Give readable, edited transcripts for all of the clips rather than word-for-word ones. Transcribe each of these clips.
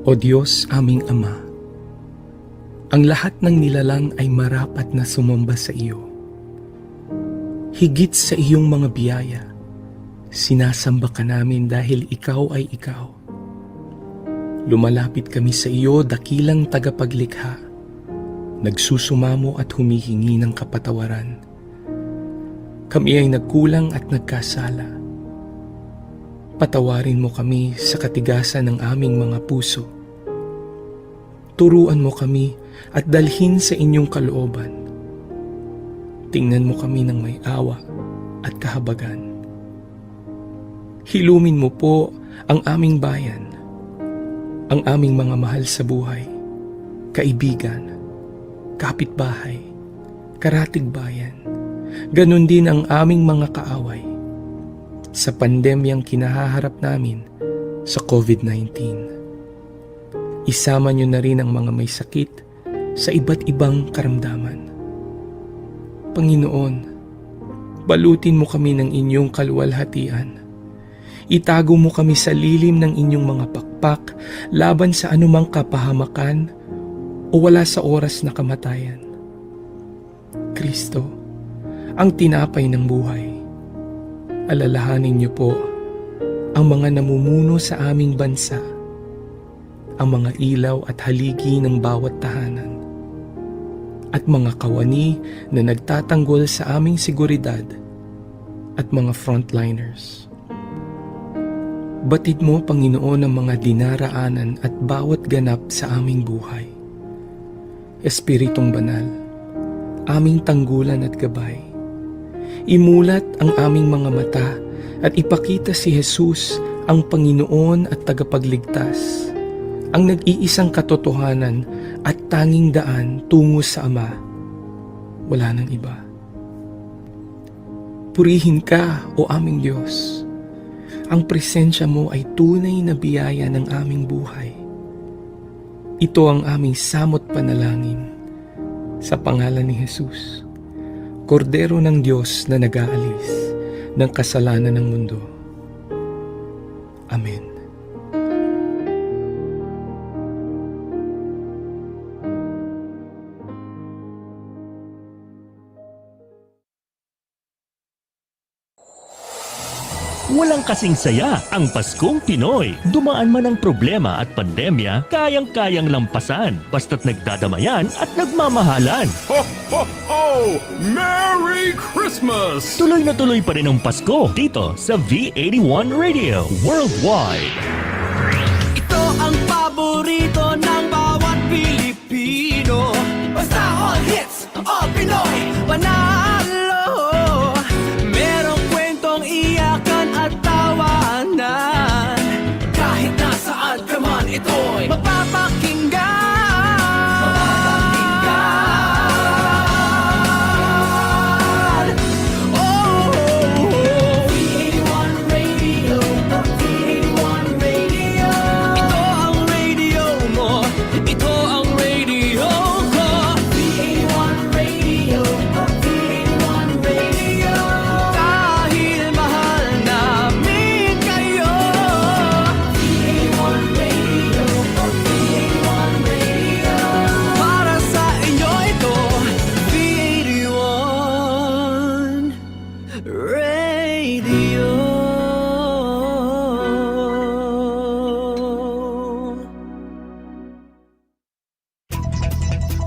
O Diyos aming Ama, ang lahat ng nilalang ay marapat na sumamba sa iyo. Higit sa iyong mga biyaya, sinasamba ka namin dahil ikaw ay ikaw. Lumalapit kami sa iyo, dakilang tagapaglikha, nagsusumamo at humihingi ng kapatawaran. Kami ay nagkulang at nagkasala. Patawarin mo kami sa katigasan ng aming mga puso. Turuan mo kami at dalhin sa inyong kalooban. Tingnan mo kami ng may awa at kahabagan. Hilumin mo po ang aming bayan, ang aming mga mahal sa buhay, kaibigan, kapitbahay, karatig-bayan, ganun din ang aming mga kaaway sa pandemyang kinahaharap namin sa COVID-19. Isama niyo na rin ang mga may sakit sa iba't ibang karamdaman. Panginoon, balutin mo kami ng inyong kaluwalhatian. Itago mo kami sa lilim ng inyong mga pakpak laban sa anumang kapahamakan o wala sa oras na kamatayan. Kristo, ang tinapay ng buhay, alalahanin niyo po ang mga namumuno sa aming bansa, ang mga ilaw at haligi ng bawat tahanan, at mga kawani na nagtatanggol sa aming seguridad at mga frontliners. Batid mo, Panginoon, ang mga dinaraanan at bawat ganap sa aming buhay. Espiritong Banal, aming tanggulan at gabay, imulat ang aming mga mata at ipakita si Jesus ang Panginoon at tagapagligtas, ang nag-iisang katotohanan at tanging daan tungo sa Ama. Wala nang iba. Purihin ka, O aming Diyos. Ang presensya mo ay tunay na biyaya ng aming buhay. Ito ang aming samot panalangin sa pangalan ni Jesus, Kordero ng Diyos na nag-aalis ng kasalanan ng mundo. Amen. Walang kasing saya ang Paskong Pinoy. Dumaan man ang problema at pandemya, kayang-kayang lampasan basta't nagdadamayan at nagmamahalan. Ho, ho, ho! Merry Christmas! Tuloy na tuloy pa rin ang Pasko dito sa V81 Radio Worldwide. Ito ang paborito ng bawat Pilipino. Basta all hits, all Pinoy, panalo. Merong kwentong iyakan at tawanan. Kahit nasaan ka man, ito'y mapapakinggan.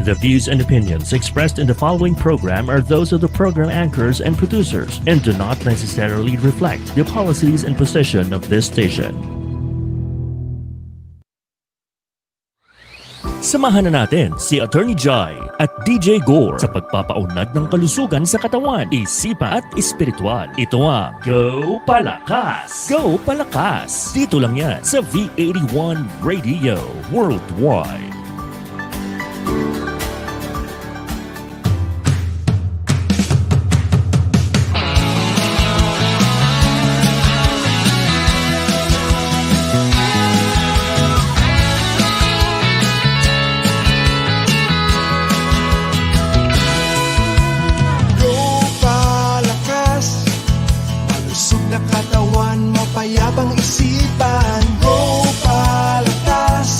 The views and opinions expressed in the following program are those of the program anchors and producers and do not necessarily reflect the policies and position of this station. Samahan na natin si Atty. Joy at DJ Gaur sa pagpapaunlad ng kalusugan sa katawan, isipan at espiritual. Ito ang Gopalakas! Gopalakas! Dito lang yan sa V81 Radio Worldwide. Katawan, mapayapang isipan, Gopalakas,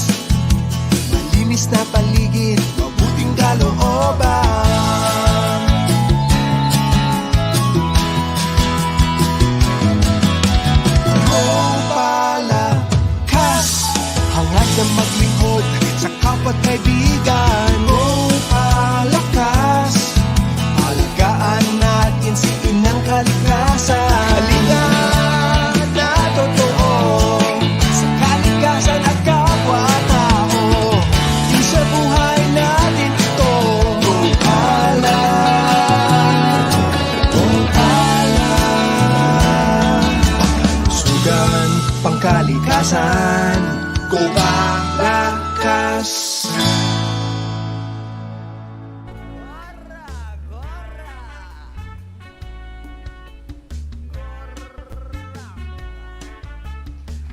pangkalikasan. Gopalakas.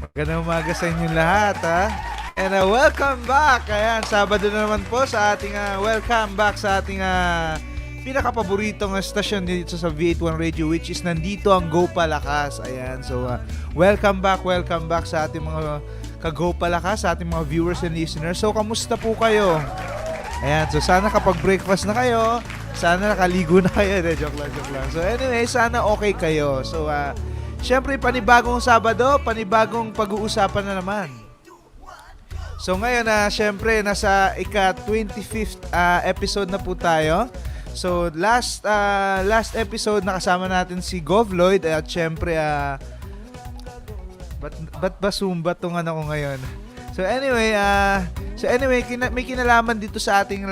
Magandang umaga sa inyong lahat, ha? And welcome back! Ayan, Sabado na naman po sa ating welcome back sa ating pinakapaboritong stasyon dito sa V81 Radio, which is nandito ang Gopalakas. Ayan, so welcome back sa ating mga ka-Gopalakas, sa ating mga viewers and listeners. So, kamusta po kayo? Ayan, so sana kapag breakfast na kayo, sana nakaligo na kayo. Joke lang. So anyway, sana okay kayo. So, syempre, panibagong Sabado, panibagong pag-uusapan na naman. So ngayon syempre nasa ika-25th episode na po tayo. So last episode nakasama natin si Govloyd at syempre ba't ba Zumba tong ko ngayon? So anyway, may kinalaman dito sa ating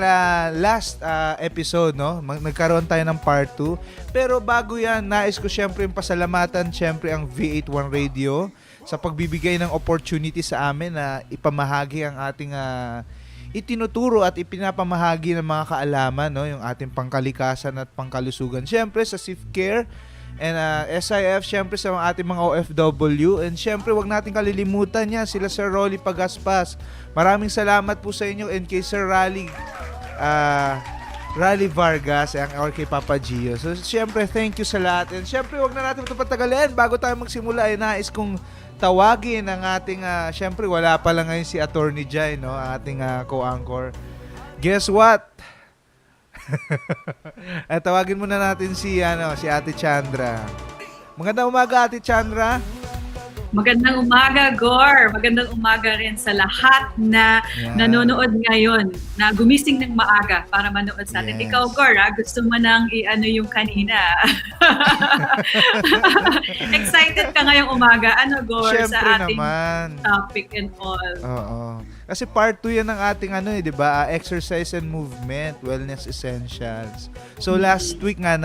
last episode, no? Nagkaroon tayo ng part 2. Pero bago yan, nais ko syempre yung pasalamatan syempre ang V81 Radio sa pagbibigay ng opportunity sa amin na ipamahagi ang ating itinuturo at ipinapamahagi ng mga kaalaman, no? Yung ating pangkalikasan at pangkalusugan. Syempre sa Swift Care and SIF, syempre sa ating mga OFW, and syempre wag natin kalilimutan niya sila Sir Rolly Pagaspas. Maraming salamat po sa inyo, and kay Sir Rally Vargas or kay Papa Gio. So syempre thank you sa lahat, and syempre wag na natin ito patagalin. Bago tayo magsimula ay nais kong tawagin ang ating syempre wala pa lang ngayon si Atty. Jai, no, ating co-anchor. Guess what? Tawagin muna natin si Ate Chandra. Magandang umaga, Ate Chandra. Magandang umaga, Gaur. Magandang umaga rin sa lahat na nanonood ngayon, na gumising ng maaga para manood sa atin. Yes. Ikaw, Gaur, gusto mo nang yung kanina. Excited ka ngayong umaga. Gaur, Siyempre sa ating naman topic and all. Oo. Kasi part 2 yan ng ating di ba? Exercise and movement, wellness essentials. So last week nga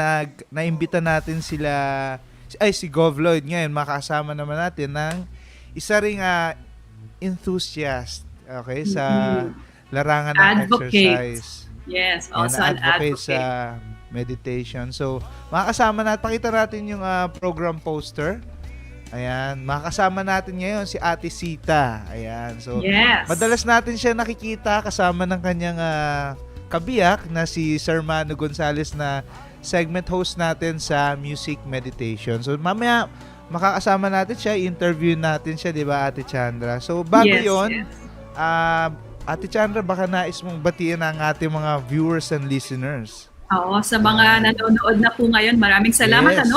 naimbita natin si Govloyd. Ngayon makasama naman natin ng isa ring enthusiast, okay, sa larangan ng Advocate. exercise. Yes, also an advocate advocate. sa meditation. So makakasama natin, pakita natin yung program poster. Ayan, makakasama natin ngayon si Ate Sita. Ayan, so Yes. madalas natin siya nakikita kasama ng kanyang kabiyak na si Sir Manu Gonzalez, na segment host natin sa Music Meditation. So mamaya makakasama natin siya, interview natin siya, di ba, Ate Chandra? So bago yon, Ate Chandra, baka nais mong batiin ang ating mga viewers and listeners. Oo, sa mga nanonood na po ngayon, maraming salamat. Yes.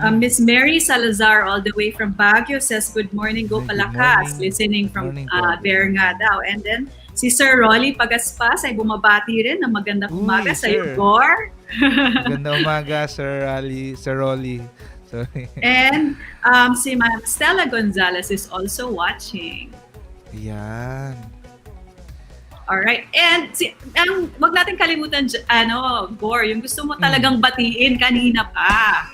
And Miss Mary Salazar all the way from Baguio says, good morning, Gopalakas, listening from there nga daw. And then si Sir Rolly Pagaspas ay bumabati rin ng magandang umaga sa iyo, Gaur. Magandang umaga, Sir Rolly. Sorry. And si Ma'am Stella Gonzalez is also watching. Yan. Alright. And wag natin kalimutan, Gaur, yung gusto mo talagang batiin kanina pa.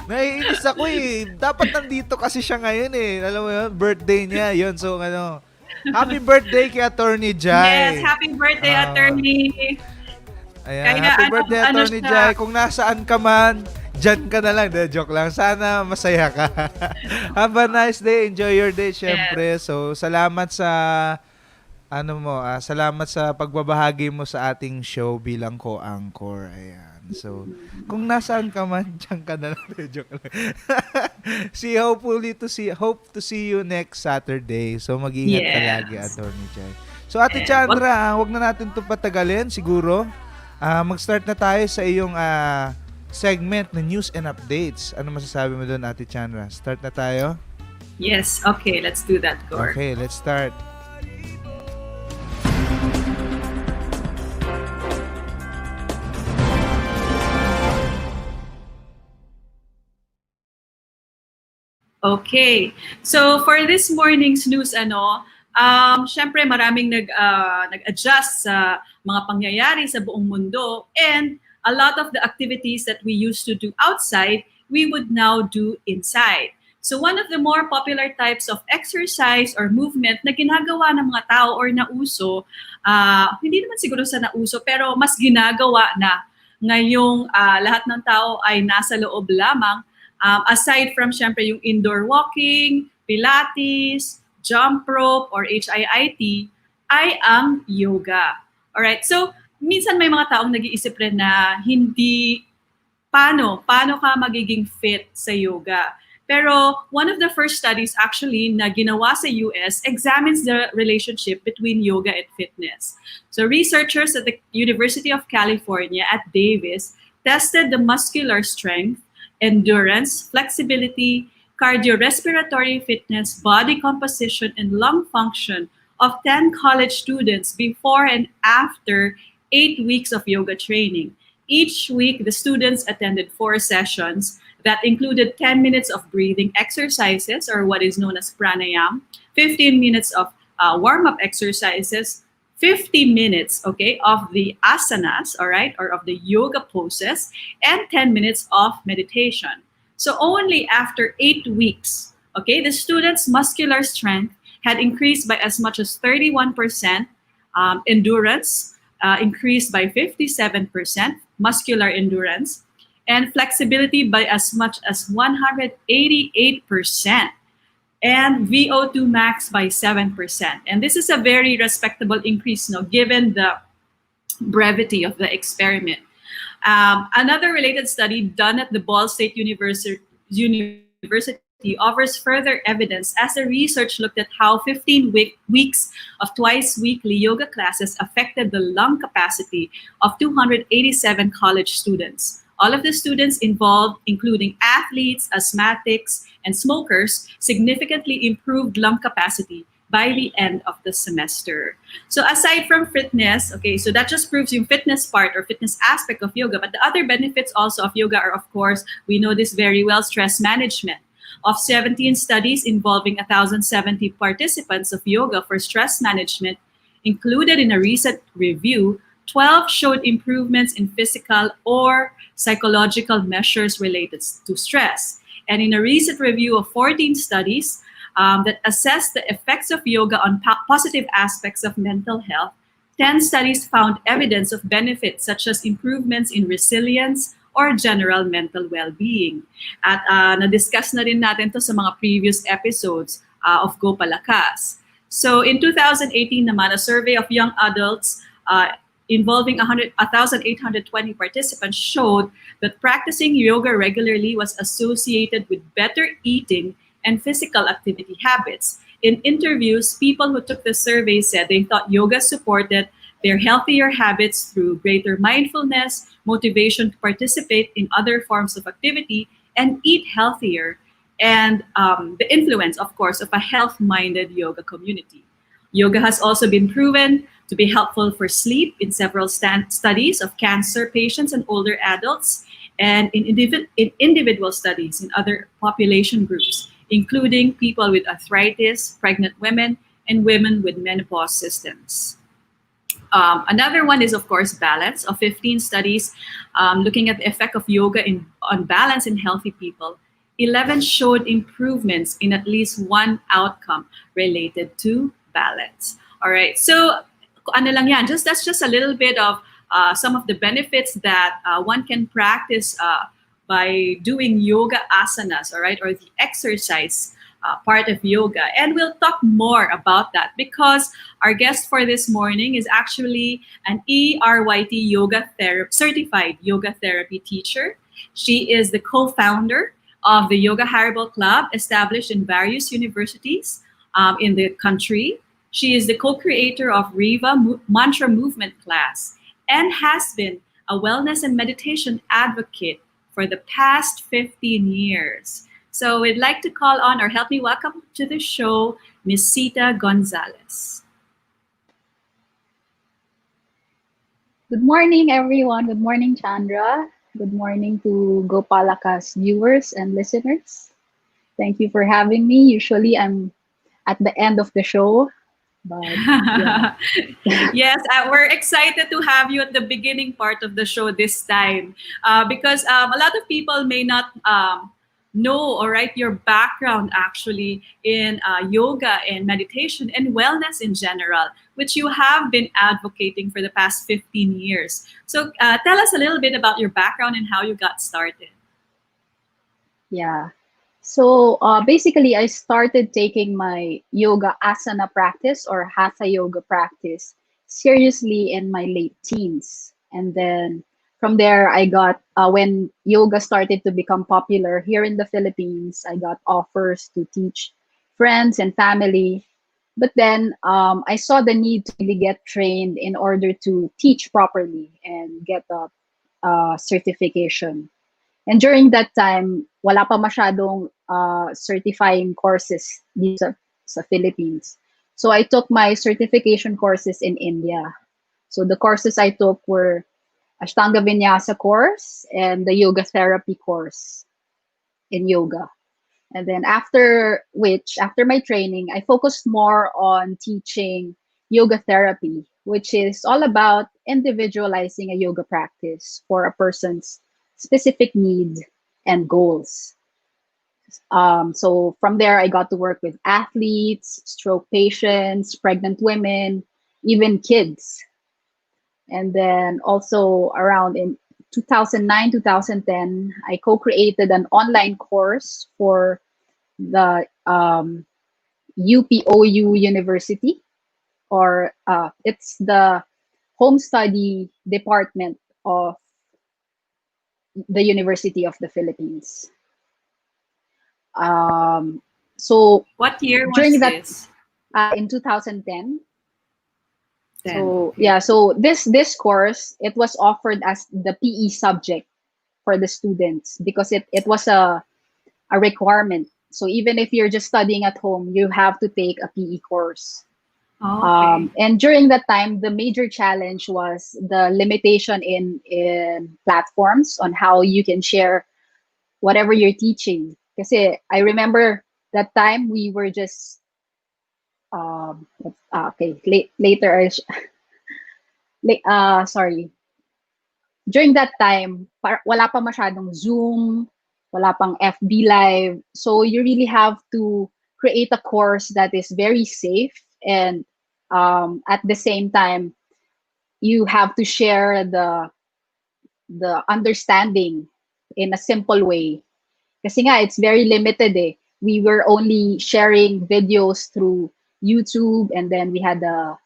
Naiinis ako Dapat nandito kasi siya ngayon Alam mo yun, birthday niya. Yun, so happy birthday kay Atty. Jai. Yes, happy birthday, attorney. Ayan, Kaya happy birthday, Atty. siya? Jai. Kung nasaan ka man, dyan ka na lang. Joke lang. Sana masaya ka. Have a nice day. Enjoy your day, syempre. Yes. So, salamat sa salamat sa pagbabahagi mo sa ating show bilang co-anchor. Ayan. So, kung nasaan ka man, dyan ka na lang. Joke lang. Hope to see you next Saturday. So, mag-ingat ka lagi, Atty. Jai. So, Ate Chandra, wag na natin ito patagalin, siguro. Mag-start na tayo sa iyong segment na news and updates. Ano masasabi mo doon, Ate Chandra? Start na tayo? Yes, okay, let's do that, Gaur. Okay, let's start. Okay. So for this morning's news, syempre maraming nag-adjust sa mga pangyayari sa buong mundo, and a lot of the activities that we used to do outside, we would now do inside. So one of the more popular types of exercise or movement na ginagawa ng mga tao or nauso, hindi naman siguro sa nauso, pero mas ginagawa na ngayong lahat ng tao ay nasa loob lamang, aside from syempre yung indoor walking, Pilates, jump rope, or HIIT, ay ang yoga. Alright, so minsan may mga taong nag-iisip rin na hindi paano ka magiging fit sa yoga. Pero one of the first studies actually na ginawa sa US examines the relationship between yoga and fitness. So researchers at the University of California at Davis tested the muscular strength, endurance, flexibility, cardiorespiratory fitness, body composition, and lung function of 10 college students before and after 8 weeks of yoga training. Each week, the students attended 4 sessions that included 10 minutes of breathing exercises, or what is known as pranayam, 15 minutes of warm-up exercises, 50 minutes, okay, of the asanas, all right, or of the yoga poses, and 10 minutes of meditation. So only after 8 weeks, okay, the students' muscular strength had increased by as much as 31%, endurance increased by 57%, muscular endurance, and flexibility by as much as 188%, and VO2 max by 7%. And this is a very respectable increase, given the brevity of the experiment. Another related study done at the Ball State University offers further evidence as the research looked at how 15 weeks of twice-weekly yoga classes affected the lung capacity of 287 college students. All of the students involved, including athletes, asthmatics, and smokers, significantly improved lung capacity by the end of the semester. So aside from fitness, okay, so that just proves yung fitness part or fitness aspect of yoga, but the other benefits also of yoga are, of course, we know this very well, stress management. Of 17 studies involving 1,070 participants of yoga for stress management included in a recent review, 12 showed improvements in physical or psychological measures related to stress. And in a recent review of 14 studies that assessed the effects of yoga on positive aspects of mental health, 10 studies found evidence of benefits such as improvements in resilience or general mental well-being. At na-discuss na rin natin to sa mga previous episodes of Gopalakas. So in 2018 naman, a survey of young adults involving 1,820 participants showed that practicing yoga regularly was associated with better eating and physical activity habits. In interviews, people who took the survey said they thought yoga supported their healthier habits through greater mindfulness, motivation to participate in other forms of activity, and eat healthier, and the influence, of course, of a health-minded yoga community. Yoga has also been proven to be helpful for sleep in several studies of cancer patients and older adults, and in individual studies in other population groups, including people with arthritis, pregnant women, and women with menopause systems. Another one is, of course, balance. Of 15 studies looking at the effect of yoga on balance in healthy people, 11 showed improvements in at least one outcome related to balance. All right, so ano lang yan, that's just a little bit of some of the benefits that one can practice by doing yoga asanas, all right, or the exercise part of yoga. And we'll talk more about that because our guest for this morning is actually an E-RYT certified yoga therapy teacher. She is the co-founder of the Yoga Haribo Club, established in various universities in the country. She is the co-creator of Riva Mantra Movement Class and has been a wellness and meditation advocate for the past 15 years. So we'd like to call on or help me welcome to the show, Miss Sita Gonzalez. Good morning, everyone. Good morning, Chandra. Good morning to Gopalakas viewers and listeners. Thank you for having me. Usually I'm at the end of the show. But, yeah. Yes, we're excited to have you at the beginning part of the show this time because a lot of people may not know, all right, your background actually in yoga and meditation and wellness in general, which you have been advocating for the past 15 years. So tell us a little bit about your background and how you got started. Yeah. So basically, I started taking my yoga asana practice or hatha yoga practice seriously in my late teens. And then from there, I got, when yoga started to become popular here in the Philippines, I got offers to teach friends and family. But then I saw the need to really get trained in order to teach properly and get a certification. And during that time, wala pa masyadong certifying courses dito sa Philippines. So I took my certification courses in India. So the courses I took were Ashtanga Vinyasa course and the yoga therapy course in yoga. And then after which, after my training, I focused more on teaching yoga therapy, which is all about individualizing a yoga practice for a person's specific needs and goals. So from there, I got to work with athletes, stroke patients, pregnant women, even kids. And then also around in 2009, 2010, I co-created an online course for the UPOU University, or it's the home study department of the University of the Philippines. So What year was during that, this? in 2010. Then, So okay. yeah, so this course, it was offered as the PE subject for the students because it was a requirement. So even if you're just studying at home, you have to take a PE course. Oh, okay. And during that time, the major challenge was the limitation in platforms on how you can share whatever you're teaching. Kasi I remember that time we were just okay, later sorry. During that time, wala pa masyadong Zoom, wala pang FB Live. So you really have to create a course that is very safe, and at the same time, you have to share the understanding in a simple way. Kasi nga, it's very limited eh. We were only sharing videos through YouTube, and then we had a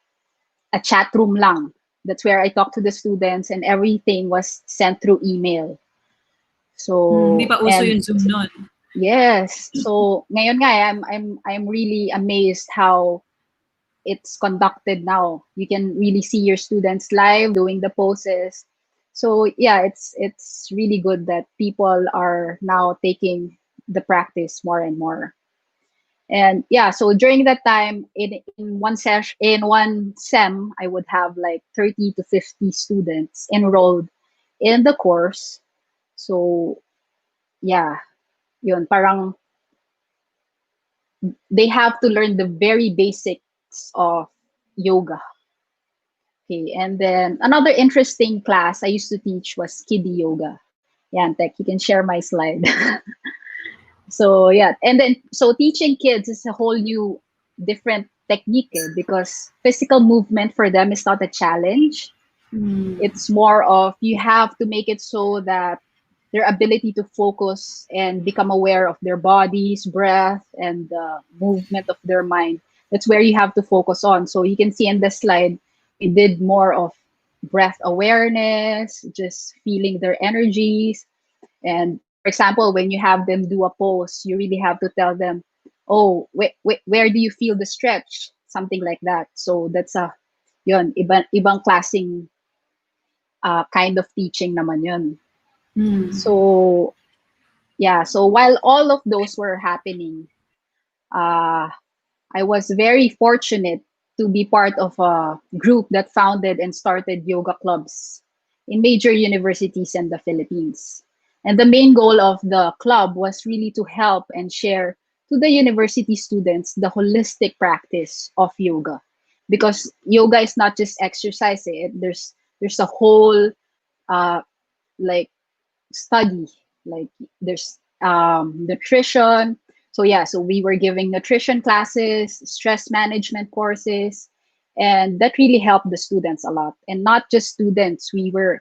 chat room lang. That's where I talked to the students, and everything was sent through email. Di So, pa uso and yung Zoom nun. yes, so ngayon nga I'm really amazed how it's conducted now. You can really see your students live doing the poses. So yeah, it's really good that people are now taking the practice more and more. And yeah, so during that time, in one session, in one sem, I would have like 30 to 50 students enrolled in the course. So yeah, yun, parang they have to learn the very basics of yoga. Okay, and then another interesting class I used to teach was kiddie yoga. Yeah, Tech, you can share my slide. So yeah, and then so teaching kids is a whole new different technique because physical movement for them is not a challenge. It's more of you have to make it so that their ability to focus and become aware of their bodies, breath, and the movement of their mind. That's where you have to focus on. So you can see in the slide, we did more of breath awareness, just feeling their energies. And for example, when you have them do a pose, you really have to tell them, oh, where do you feel the stretch? Something like that. So that's ibang klaseng kind of teaching naman yun. So yeah, so while all of those were happening, I was very fortunate to be part of a group that founded and started yoga clubs in major universities in the Philippines. And the main goal of the club was really to help and share to the university students the holistic practice of yoga. Because yoga is not just exercise, there's a whole like study, like there's nutrition. So yeah, so we were giving nutrition classes, stress management courses, and that really helped the students a lot. And not just students, we were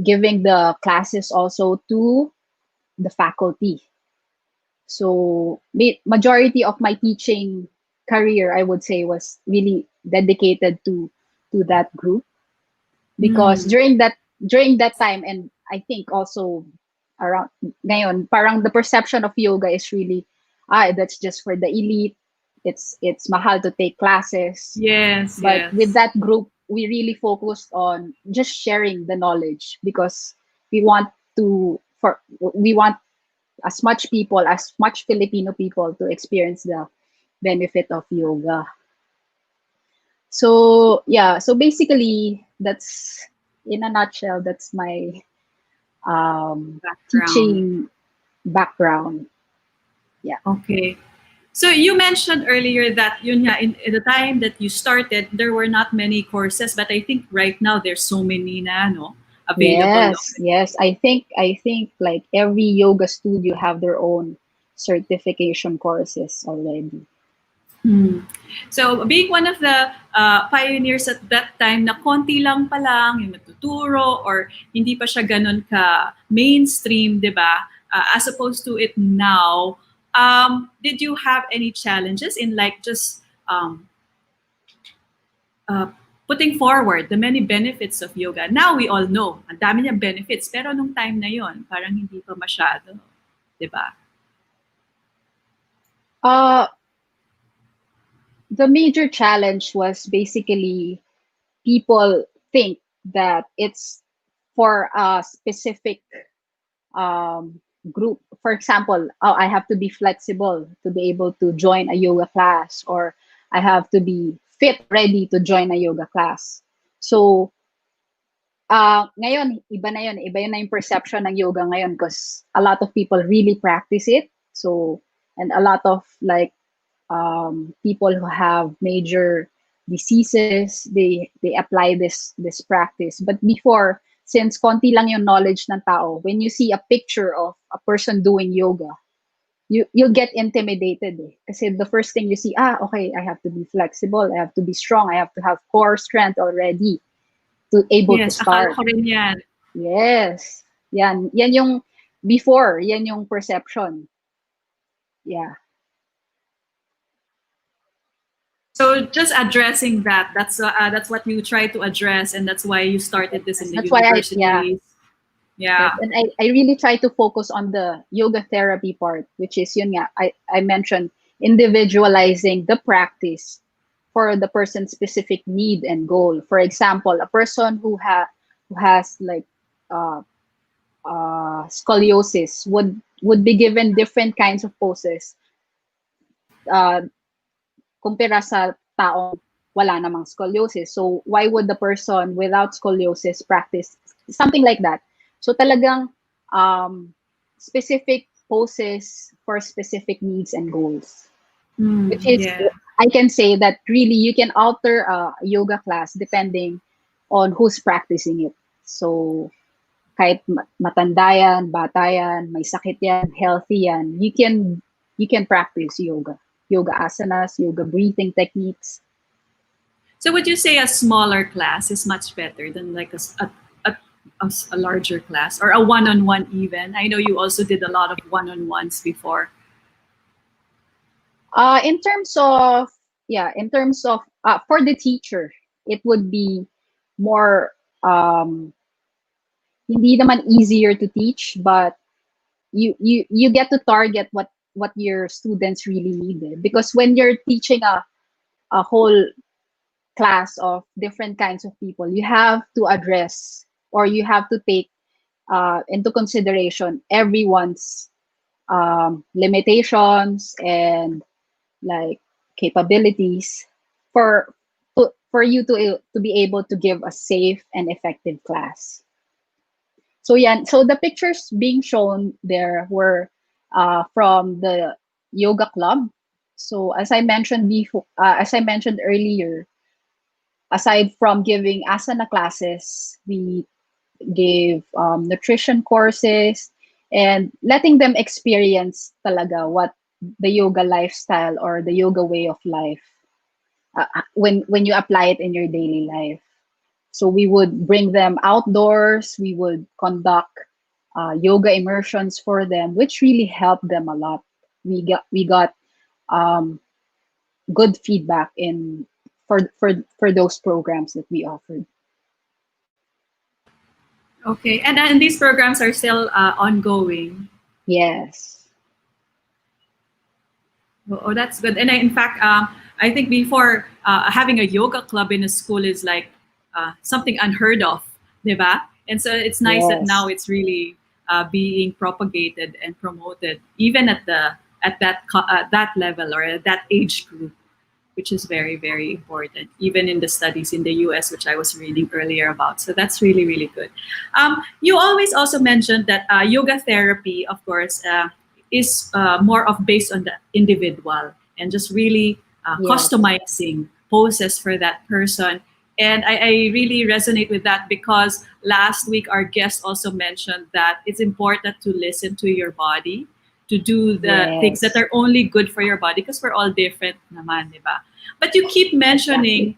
giving the classes also to the faculty. So majority of my teaching career, I would say, was really dedicated to that group, because during that time, and I think also around ngayon, parang the perception of yoga is really, that's just for the elite. It's mahal to take classes. Yes, But yes. with that group, we really focused on just sharing the knowledge, because we want we want as much Filipino people to experience the benefit of yoga. So yeah, so basically that's, in a nutshell, that's my Background. teaching background. Okay. So you mentioned earlier that yun nga, in the time that you started, there were not many courses, but I think right now there's so many na, no, available. Yes. I think like every yoga studio have their own certification courses already. So being one of the pioneers at that time, na konti lang pa lang yung natuturo, or hindi pa siya ganun ka mainstream, di ba? As opposed to it now, did you have any challenges in like just putting forward the many benefits of yoga? Now we all know, ang dami niyang benefits, pero nung time na yon, parang hindi pa masyado, di ba? The major challenge was basically people think that it's for a specific group. For example, I have to be flexible to be able to join a yoga class, or I have to be fit, ready to join a yoga class. So, ngayon, iba na yung perception ng yoga ngayon, because a lot of people really practice it. So, and a lot of like people who have major diseases, they apply this practice. But before, since konti lang yung knowledge ng tao, when you see a picture of a person doing yoga, you'll get intimidated. Kasi the first thing you see, okay, I have to be flexible, I have to be strong, I have to have core strength already to able to start. Akala ko rin yan. Yes. Yan yung before, yan yung perception. Yeah. So just addressing that's what you try to address, and that's why you started this in the That's why universities. Yeah. Yes, and I really try to focus on the yoga therapy part, which is yun nga, I mentioned individualizing the practice for the person's specific need and goal. For example, a person who has like scoliosis would be given different kinds of poses kumpara sa taong wala namang scoliosis. So why would the person without scoliosis practice something like that? So talagang specific poses for specific needs and goals. Which is, I can say that really you can alter a yoga class depending on who's practicing it. So kahit matanda yan, bata yan, may sakit yan, healthy yan, you can practice yoga asanas, yoga breathing techniques. So would you say a smaller class is much better than like a larger class, or a one-on-one even? I know you also did a lot of one-on-ones before. In terms of for the teacher, it would be more hindi naman easier to teach, but you get to target what your students really need. Because when you're teaching a whole class of different kinds of people, you have to address, or you have to take into consideration everyone's limitations and like capabilities for you to be able to give a safe and effective class. So the pictures being shown there were from the yoga club. So as I mentioned earlier, aside from giving asana classes, we gave nutrition courses, and letting them experience talaga what the yoga lifestyle or the yoga way of life when you apply it in your daily life. So we would bring them outdoors. We would conduct yoga immersions for them, which really helped them a lot. We got um, good feedback in for those programs that we offered. Okay, and these programs are still ongoing. Yes. Oh, that's good. And in fact, I think before having a yoga club in a school is like something unheard of, diba? And so it's nice that now Yes. it's really being propagated and promoted, even at that level or at that age group, which is very, very important, even in the studies in the US, which I was reading earlier about. So that's really, really good. You always also mentioned that yoga therapy, of course, is more of based on the individual and just really Yes. customizing poses for that person. And I really resonate with that because last week our guest also mentioned that it's important to listen to your body, to do the things that Yes. are only good for your body because we're all different naman, di ba? But you keep mentioning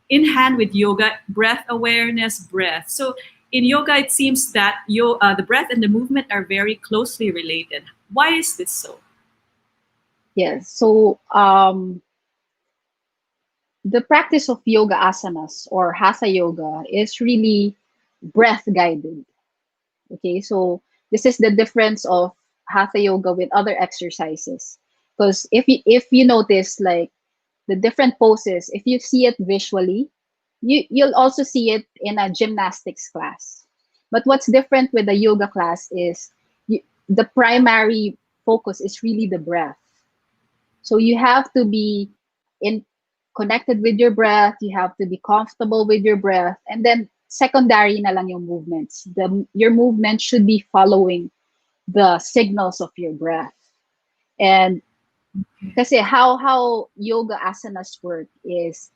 in hand with yoga, breath awareness, breath. So in yoga, it seems that the breath and the movement are very closely related. Why is this so? Yes. So the practice of yoga asanas or hatha yoga is really breath guided. Okay, so this is the difference of hatha yoga with other exercises. Because if you notice like the different poses, if you see it visually, you'll also see it in a gymnastics class. But what's different with the yoga class is the primary focus is really the breath. So you have to be in connected with your breath, you have to be comfortable with your breath, and then secondary na lang yung movements. Your movement should be following the signals of your breath. And kasi how yoga asanas work is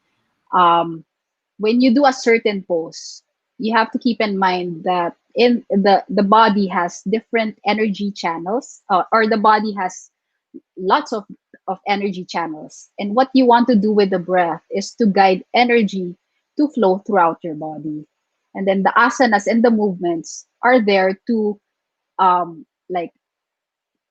when you do a certain pose, you have to keep in mind that in the body has different energy channels, or the body has lots of energy channels. And what you want to do with the breath is to guide energy to flow throughout your body. And then the asanas and the movements are there to like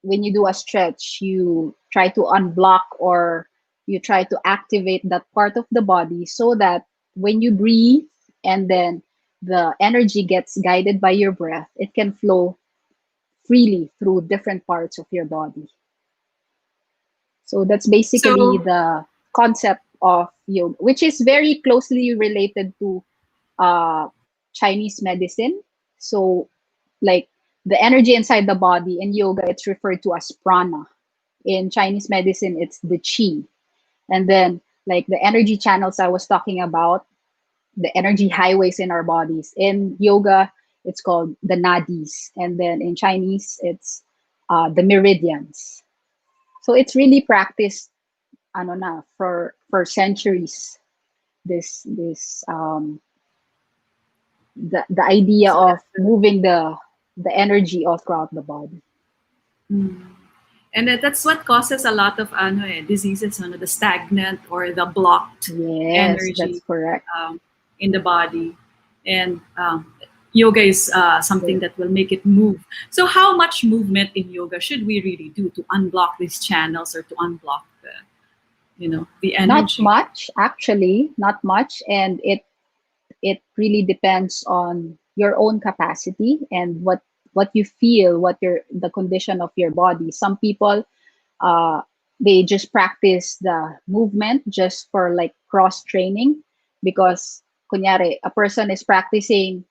when you do a stretch, you try to unblock or you try to activate that part of the body so that when you breathe and then the energy gets guided by your breath, it can flow freely through different parts of your body. So that's basically So the concept of yoga, which is very closely related to uh, Chinese medicine. So, like the energy inside the body in yoga, it's referred to as prana. In Chinese medicine, it's the qi. And then, like the energy channels I was talking about, the energy highways in our bodies. In yoga, it's called the nadis. And then in Chinese, it's the meridians. So it's really practiced ano na for centuries, this the idea so of that's good. moving the energy all throughout the body. Mm. And that's what causes a lot of diseases, the stagnant or the blocked Yes, that's energy correct. in the body. And yoga is something that will make it move. So how much movement in yoga should we really do to unblock these channels or to unblock the Not energy? much, actually, not much, and it really depends on your own capacity and what you feel, what the condition of your body. Some people uh, they just practice the movement just for like cross training because kunyari a person is practicing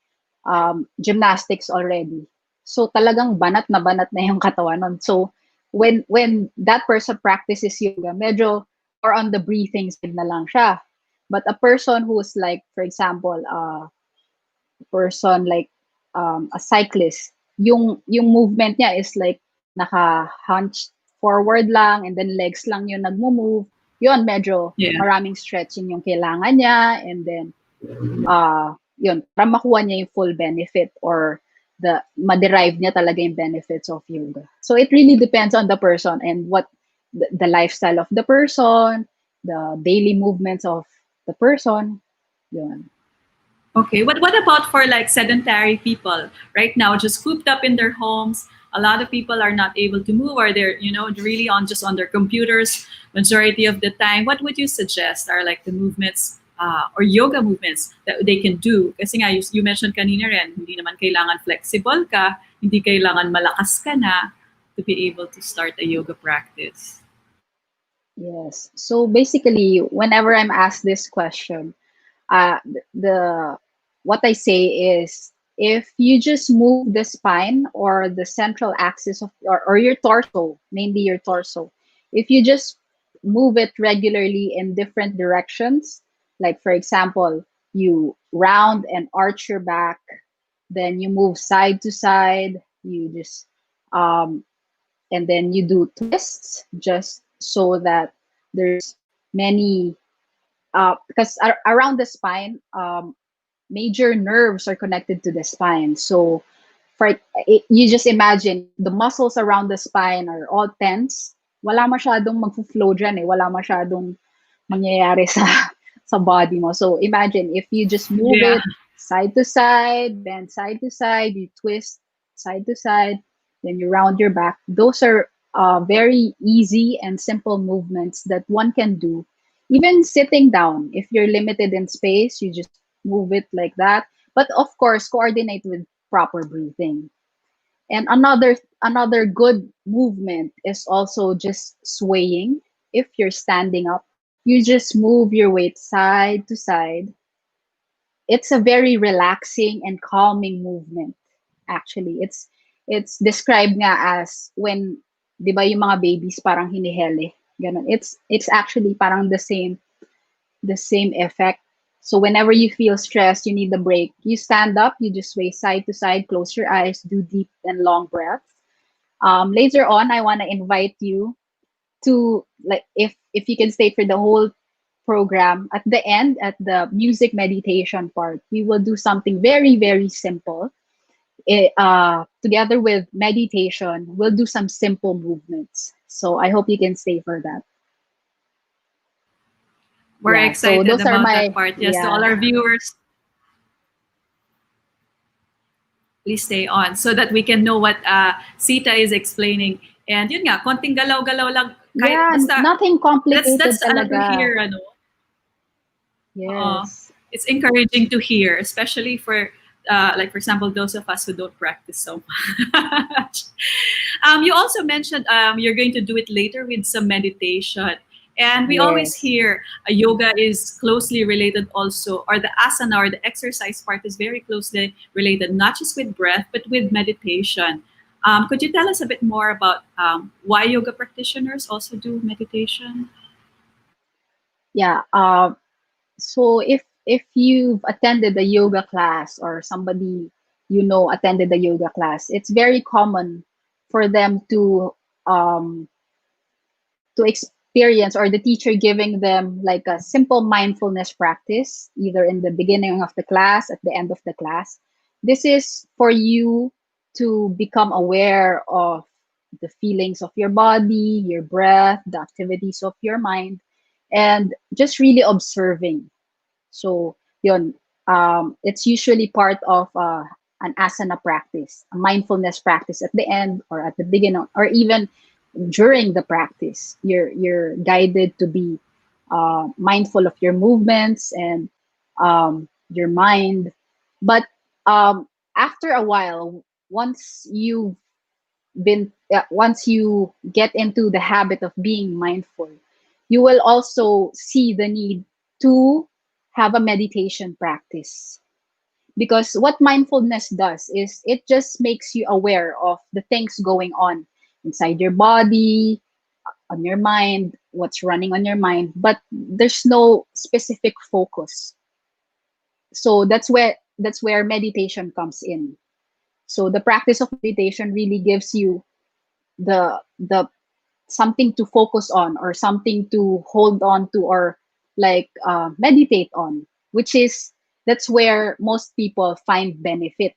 gymnastics already, so talagang banat na yung katawan nun. So when that person practices yoga, medyo or on the breathing side na lang siya. But a person who's like, for example, person like a cyclist, yung movement niya is like naka-hunched forward lang and then legs lang yung nagmo-move. Yun, medyo Yeah. maraming stretching yung kailangan niya, and then yun, para makuha niya yung full benefit or ma-derive niya talaga yung benefits of yoga. So it really depends on the person and what the lifestyle of the person, the daily movements of the person. Yun. Okay, what about for like sedentary people right now, just cooped up in their homes? A lot of people are not able to move, or they're really on just on their computers majority of the time. What would you suggest are like the movements or yoga movements that they can do? Kasi nga you mentioned kanina rin, hindi naman kailangan flexible ka, hindi kailangan malakas ka na to be able to start a yoga practice. Yes. So basically, whenever I'm asked this question, the what I say is, if you just move the spine or the central axis of or your torso, mainly your torso, if you just move it regularly in different directions, like for example, you round and arch your back, then you move side to side, you just and then you do twists, just so that there's many because around the spine, major nerves are connected to the spine. So you just imagine the muscles around the spine are all tense. Wala masyadong magfo-flow dyan eh. Wala masyadong mangyayari sa sa body mo. So imagine if you just move it side to side, then side to side, you twist side to side, then you round your back. Those are very easy and simple movements that one can do. Even sitting down, if you're limited in space, you just move it like that. But of course, coordinate with proper breathing. And another good movement is also just swaying. If you're standing up, you just move your weight side to side. It's a very relaxing and calming movement. Actually, it's described nga as when, di ba, yung mga babies parang hinihele, ganun. It's actually parang the same effect. So whenever you feel stressed, you need a break, you stand up, you just sway side to side, close your eyes, do deep and long breaths. Later on, I want to invite you to, like, if you can stay for the whole program, at the end, at the music meditation part, we will do something very, very simple. Together with meditation, we'll do some simple movements. So I hope you can stay for that. We're excited so those about are my, that part. Yes, to all our viewers, please stay on so that we can know what Sita is explaining. And yun nga, konting galaw-galaw lang. Yeah, basta, nothing complicated that's ano to talaga. hear, ano. Yes. It's encouraging to hear, especially for like for example, those of us who don't practice so much. You also mentioned you're going to do it later with some meditation. And we always hear yoga is closely related also, or the asana or the exercise part is very closely related, not just with breath, but with meditation. Could you tell us a bit more about why yoga practitioners also do meditation? Yeah. So if you've attended a yoga class, or somebody you know attended a yoga class, it's very common for them to experience, or the teacher giving them like a simple mindfulness practice, either in the beginning of the class, at the end of the class. This is for you to become aware of the feelings of your body, your breath, the activities of your mind, and just really observing. So yun, it's usually part of an asana practice, a mindfulness practice at the end or at the beginning, or even during the practice. You're guided to be mindful of your movements and your mind. But after a while, once you get into the habit of being mindful, you will also see the need to have a meditation practice. Because what mindfulness does is it just makes you aware of the things going on inside your body, on your mind, what's running on your mind, but there's no specific focus. So that's where meditation comes in. So the practice of meditation really gives you the something to focus on, or something to hold on to, or like meditate on, which is, that's where most people find benefit.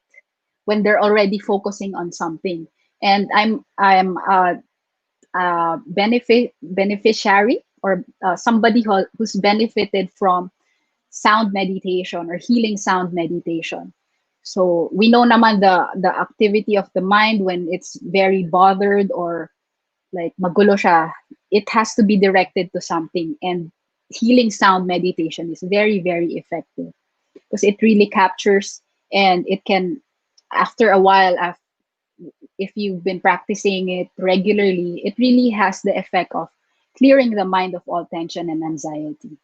when they're already focusing on something. And I'm a beneficiary, or somebody who's benefited from sound meditation or healing sound meditation. So we know naman the activity of the mind when it's very bothered or like magulo siya, it has to be directed to something. And healing sound meditation is very, very effective because it really captures, and it can, after a while, if you've been practicing it regularly, it really has the effect of clearing the mind of all tension and anxiety.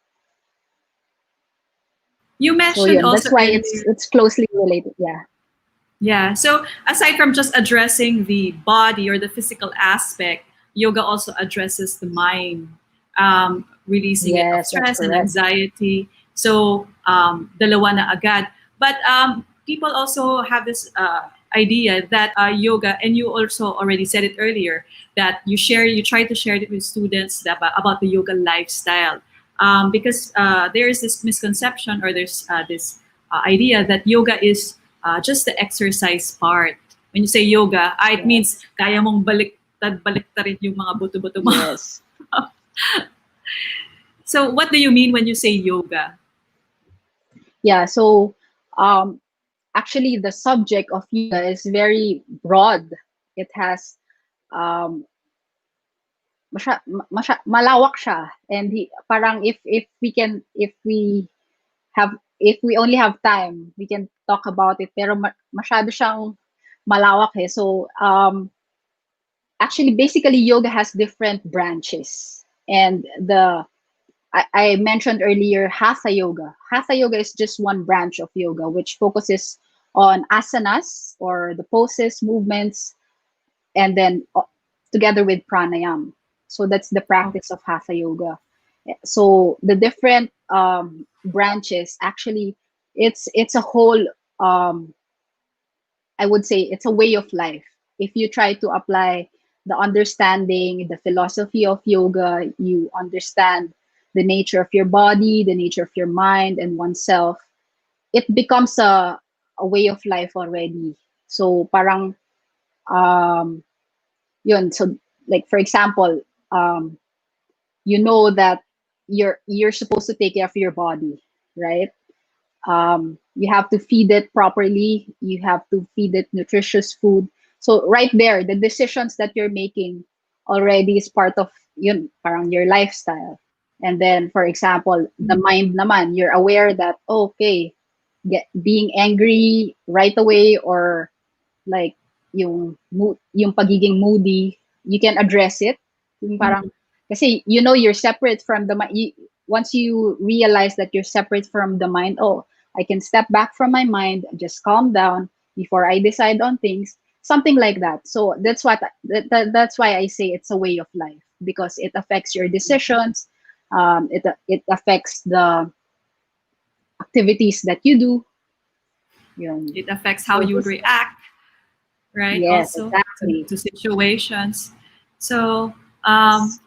You So mentioned that's also why earlier, it's closely related. Yeah. yeah. So aside from just addressing the body or the physical aspect, yoga also addresses the mind, releasing it of Yes, that's stress and correct. anxiety. So dalawa na agad. But people also have this idea that yoga, and you also already said it earlier, that you try to share it with students about the yoga lifestyle. Because there is this misconception, or there's this idea that yoga is just the exercise part. When you say yoga, it means kaya mong baliktarin yung mga buto-buto mo. Yes. So what do you mean when you say yoga? Yeah. So actually, the subject of yoga is very broad. It has um, malawak siya, and parang if we only have time, we can talk about it. Pero masyado siyang malawak eh. So actually, basically, yoga has different branches, and I mentioned earlier hatha yoga. Hatha yoga is just one branch of yoga, which focuses on asanas, or the poses, movements, and then together with pranayam. So that's the practice of hatha yoga. So the different branches, actually, it's a whole, I would say it's a way of life. If you try to apply the understanding, the philosophy of yoga, you understand the nature of your body, the nature of your mind, and oneself, it becomes a way of life already. So parang yun. So like for example, you know that you're supposed to take care of your body, right? You have to feed it properly. You have to feed it nutritious food. So right there, the decisions that you're making already is part of yun, parang your lifestyle. And then, for example, the mind naman, you're aware that, okay, being angry right away, or like yung pagiging moody, you can address it. Yung parang, kasi you know you're separate from the mind. Once you realize that you're separate from the mind, oh, I can step back from my mind, just calm down before I decide on things, something like that. So that's that's why I say it's a way of life, because it affects your decisions. It affects the activities that you do. Yun. It affects how you react, right? Yes, Also exactly. to situations. So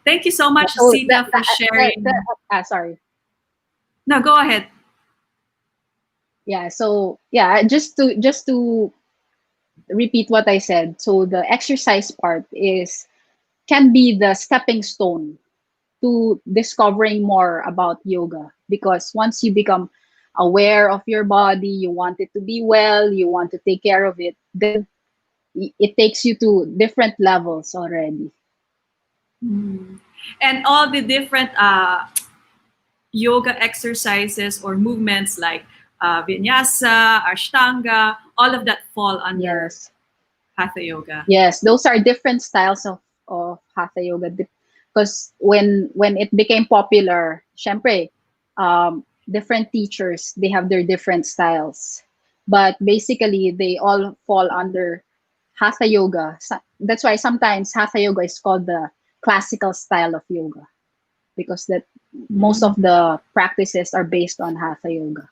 thank you so much, So Sita, for sharing. Sorry. No, go ahead. Yeah. So yeah, just to repeat what I said. So the exercise part can be the stepping stone to discovering more about yoga, because once you become aware of your body, you want it to be well, you want to take care of it, then it takes you to different levels already. And all the different yoga exercises or movements like vinyasa, ashtanga, all of that fall under hatha yoga. Yes, those are different styles of hatha yoga. Because when it became popular, syempre, different teachers, they have their different styles. But basically, they all fall under hatha yoga. So that's why sometimes hatha yoga is called the classical style of yoga, because that most of the practices are based on hatha yoga.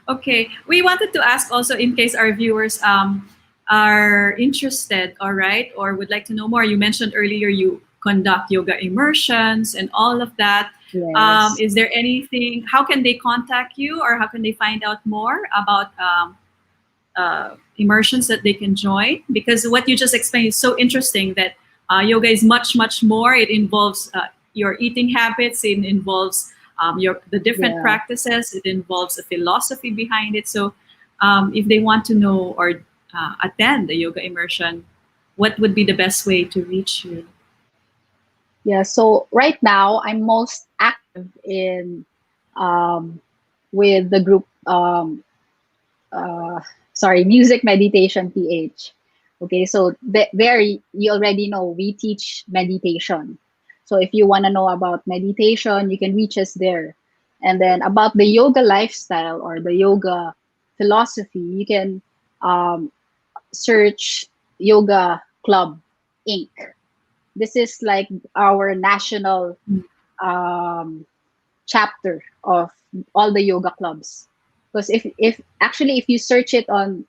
Okay, we wanted to ask also, in case our viewers are interested, all right, or would like to know more. You mentioned earlier you conduct yoga immersions and all of that. Yes. Is there anything, how can they contact you, or how can they find out more about immersions that they can join? Because what you just explained is so interesting that yoga is much, much more. It involves your eating habits. It involves the different practices. It involves a philosophy behind it. So if they want to know or attend the yoga immersion, what would be the best way to reach you? Yeah, so right now I'm most active in with the group Music Meditation PH. Okay, so there you already know we teach meditation. So if you want to know about meditation, you can reach us there. And then about the yoga lifestyle or the yoga philosophy, you can search Yoga Club Inc. This is like our national chapter of all the yoga clubs. Because if you search it on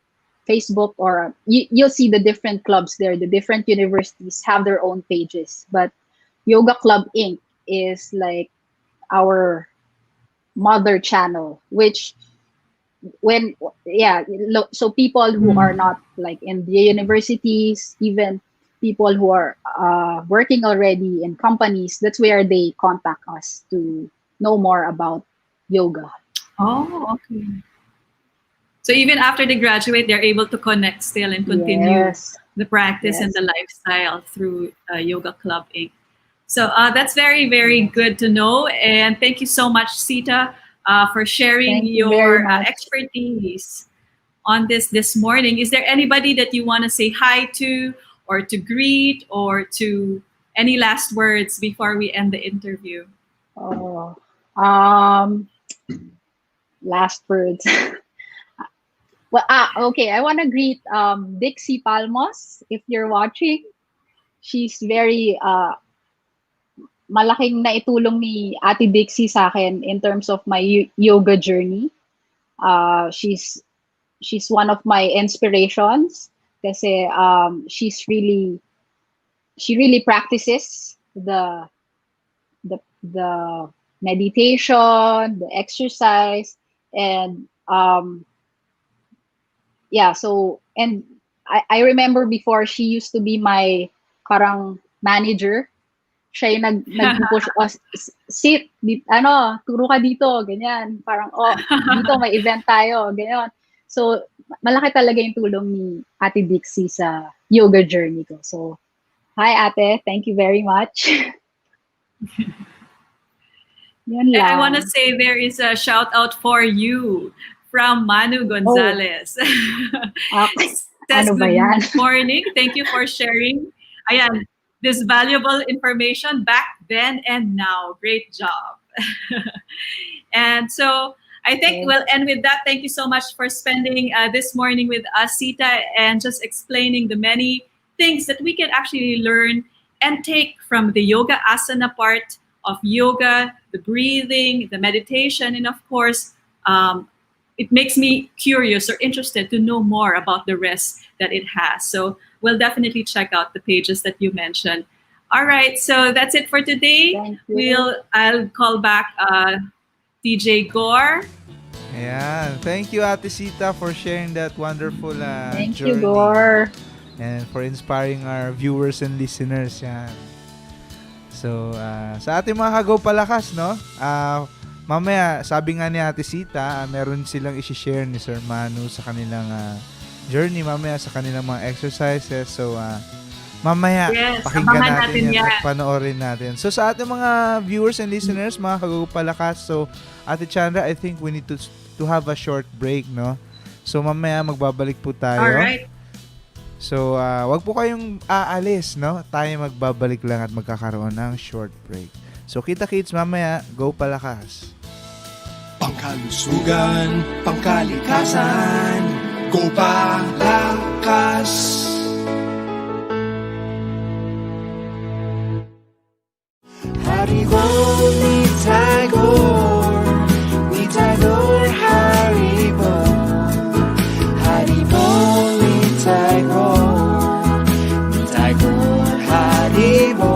Facebook, or you'll see the different clubs there. The different universities have their own pages, but Yoga Club Inc. is like our mother channel, which so people who are not like in the universities, even people who are working already in companies, that's where they contact us to know more about yoga. Oh, okay. So even after they graduate, they're able to connect still and continue the practice and the lifestyle through Yoga Club Inc. So that's very, very good to know. And thank you so much, Sita, for sharing your expertise on this morning. Is there anybody that you want to say hi to, or to greet, or to any last words before we end the interview? Last words. Well, okay. I want to greet Dixie Palmos. If you're watching, she's very malaking naitulong ni Ate Dixie sa akin in terms of my yoga journey. She's one of my inspirations kasi she really practices the meditation, the exercise, and so, and I remember before, she used to be my parang manager. Siya yung nag-push us, sit, turo ka dito, ganyan. Parang, dito may event tayo, ganyan. So, malaki talaga yung tulong ni Ate Dixie sa yoga journey ko. So, hi Ate, thank you very much. Yun lang. I want to say there is a shout out for you from Manu Gonzalez. Ano ba yan? Good morning. Thank you for sharing this valuable information back then and now. Great job. And so I think we'll end with that. Thank you so much for spending this morning with us, Sita, and just explaining the many things that we can actually learn and take from the yoga asana part of yoga, the breathing, the meditation, and of course, it makes me curious or interested to know more about the rest that it has. So we'll definitely check out the pages that you mentioned. All right, so that's it for today. I'll call back DJ Gaur. Yeah, thank you, Ate Sita, for sharing that wonderful Thank journey. you, Gaur. And for inspiring our viewers and listeners. Yan. So, sa ating mga Gopalakas, no? Mamaya, sabi nga ni Ate Sita, meron silang isi-share ni Sir Manu sa kanilang journey, mamaya sa kanilang mga exercises. So, mamaya, pakinggan natin yan at panoorin natin. So, sa ating mga viewers and listeners, mga Gopalakas, so, Ate Chandra, I think we need to have a short break, no? So, mamaya, magbabalik po tayo. Alright. So, wag po kayong aalis, no? Tayo magbabalik lang at magkakaroon ng short break. So, kita-kits mamaya, Gopalakas. Pangkalusugan, pangkalikasan, Gopalakas. Haribo ni Tagore, Haribo. Haribo ni Tagore, Haribo.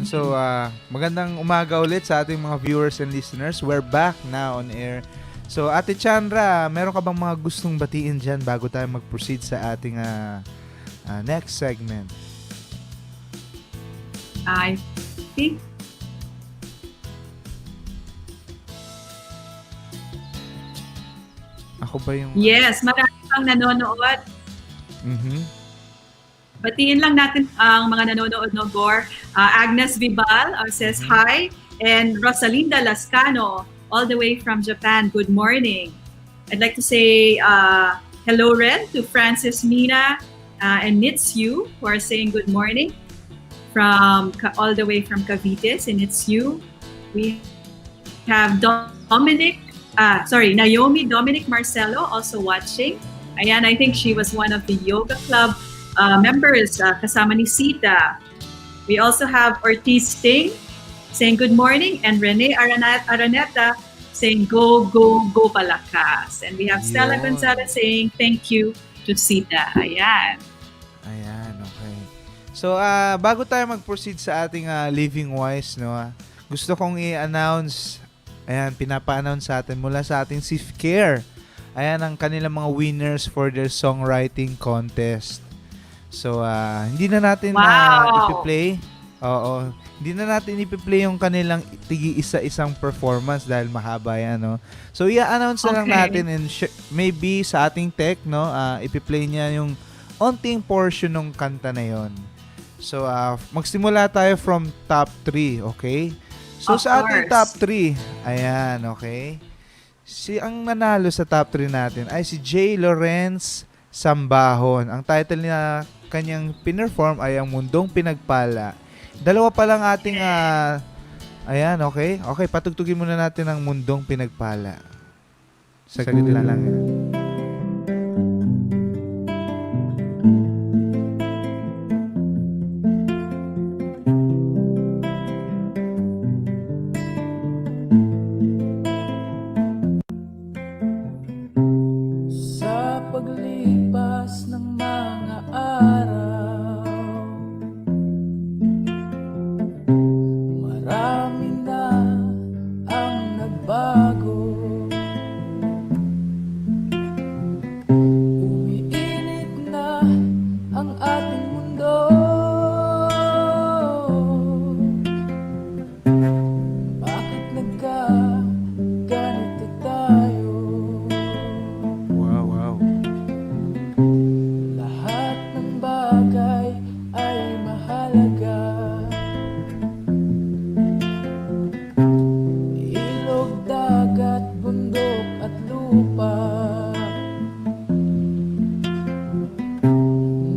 So, magandang umaga ulit sa ating mga viewers and listeners. We're back now on air. So, Ate Chandra, meron ka bang mga gustong batiin dyan bago tayo mag-proceed sa ating next segment? I think Ako ba yung... yes, marami pang nanonood. Mhm. Batiin lang natin ang mga nanonood no Gaur. Agnes Vibal says hi, and Rosalinda Lascano all the way from Japan. Good morning. I'd like to say hello Ren to Francis Mina and Nitsu who are saying good morning from all the way from Cavite. And it's you. We have Naomi Dominic Marcelo also watching. Ayan, I think she was one of the yoga club members kasama ni Sita. We also have Ortiz Sting saying good morning, and Rene Araneta saying go Gopalakas. And we have Stella Yun. Gonzalez saying thank you to Sita. Ayan. Ayan, okay. So, bago tayo mag-proceed sa ating Living Wise, no, gusto kong i-announce, ayan, pinapa-announce sa atin mula sa ating Sif Care. Ayan ang kanilang mga winners for their songwriting contest. So, hindi na natin ipi-play. Oo. Hindi na natin ipi-play yung kanilang isa-isang performance dahil mahaba yan, no? So, i-announce na lang natin and maybe sa ating tech, no, ipi-play niya yung onting portion ng kanta na yon. So, magsimula tayo from top 3, okay? So, sa ating top 3, ayan, okay? Ang nanalo sa top 3 natin ay si J. Lawrence Sambahon. Ang title niya kanyang pinerform ay Ang Mundong Pinagpala. Dalawa pa lang ating ayan, okay? Okay, patugtugin muna natin Ang Mundong Pinagpala. Saglit lang yan. Sa paglipas ng mga araw, marami na ang nagbago. Umiinit na ang ating mundo. Bakit nagkaganito tayo? Wow. Lahat ng bagay ay mahalaga. Ilog, dagat, bundok at lupa,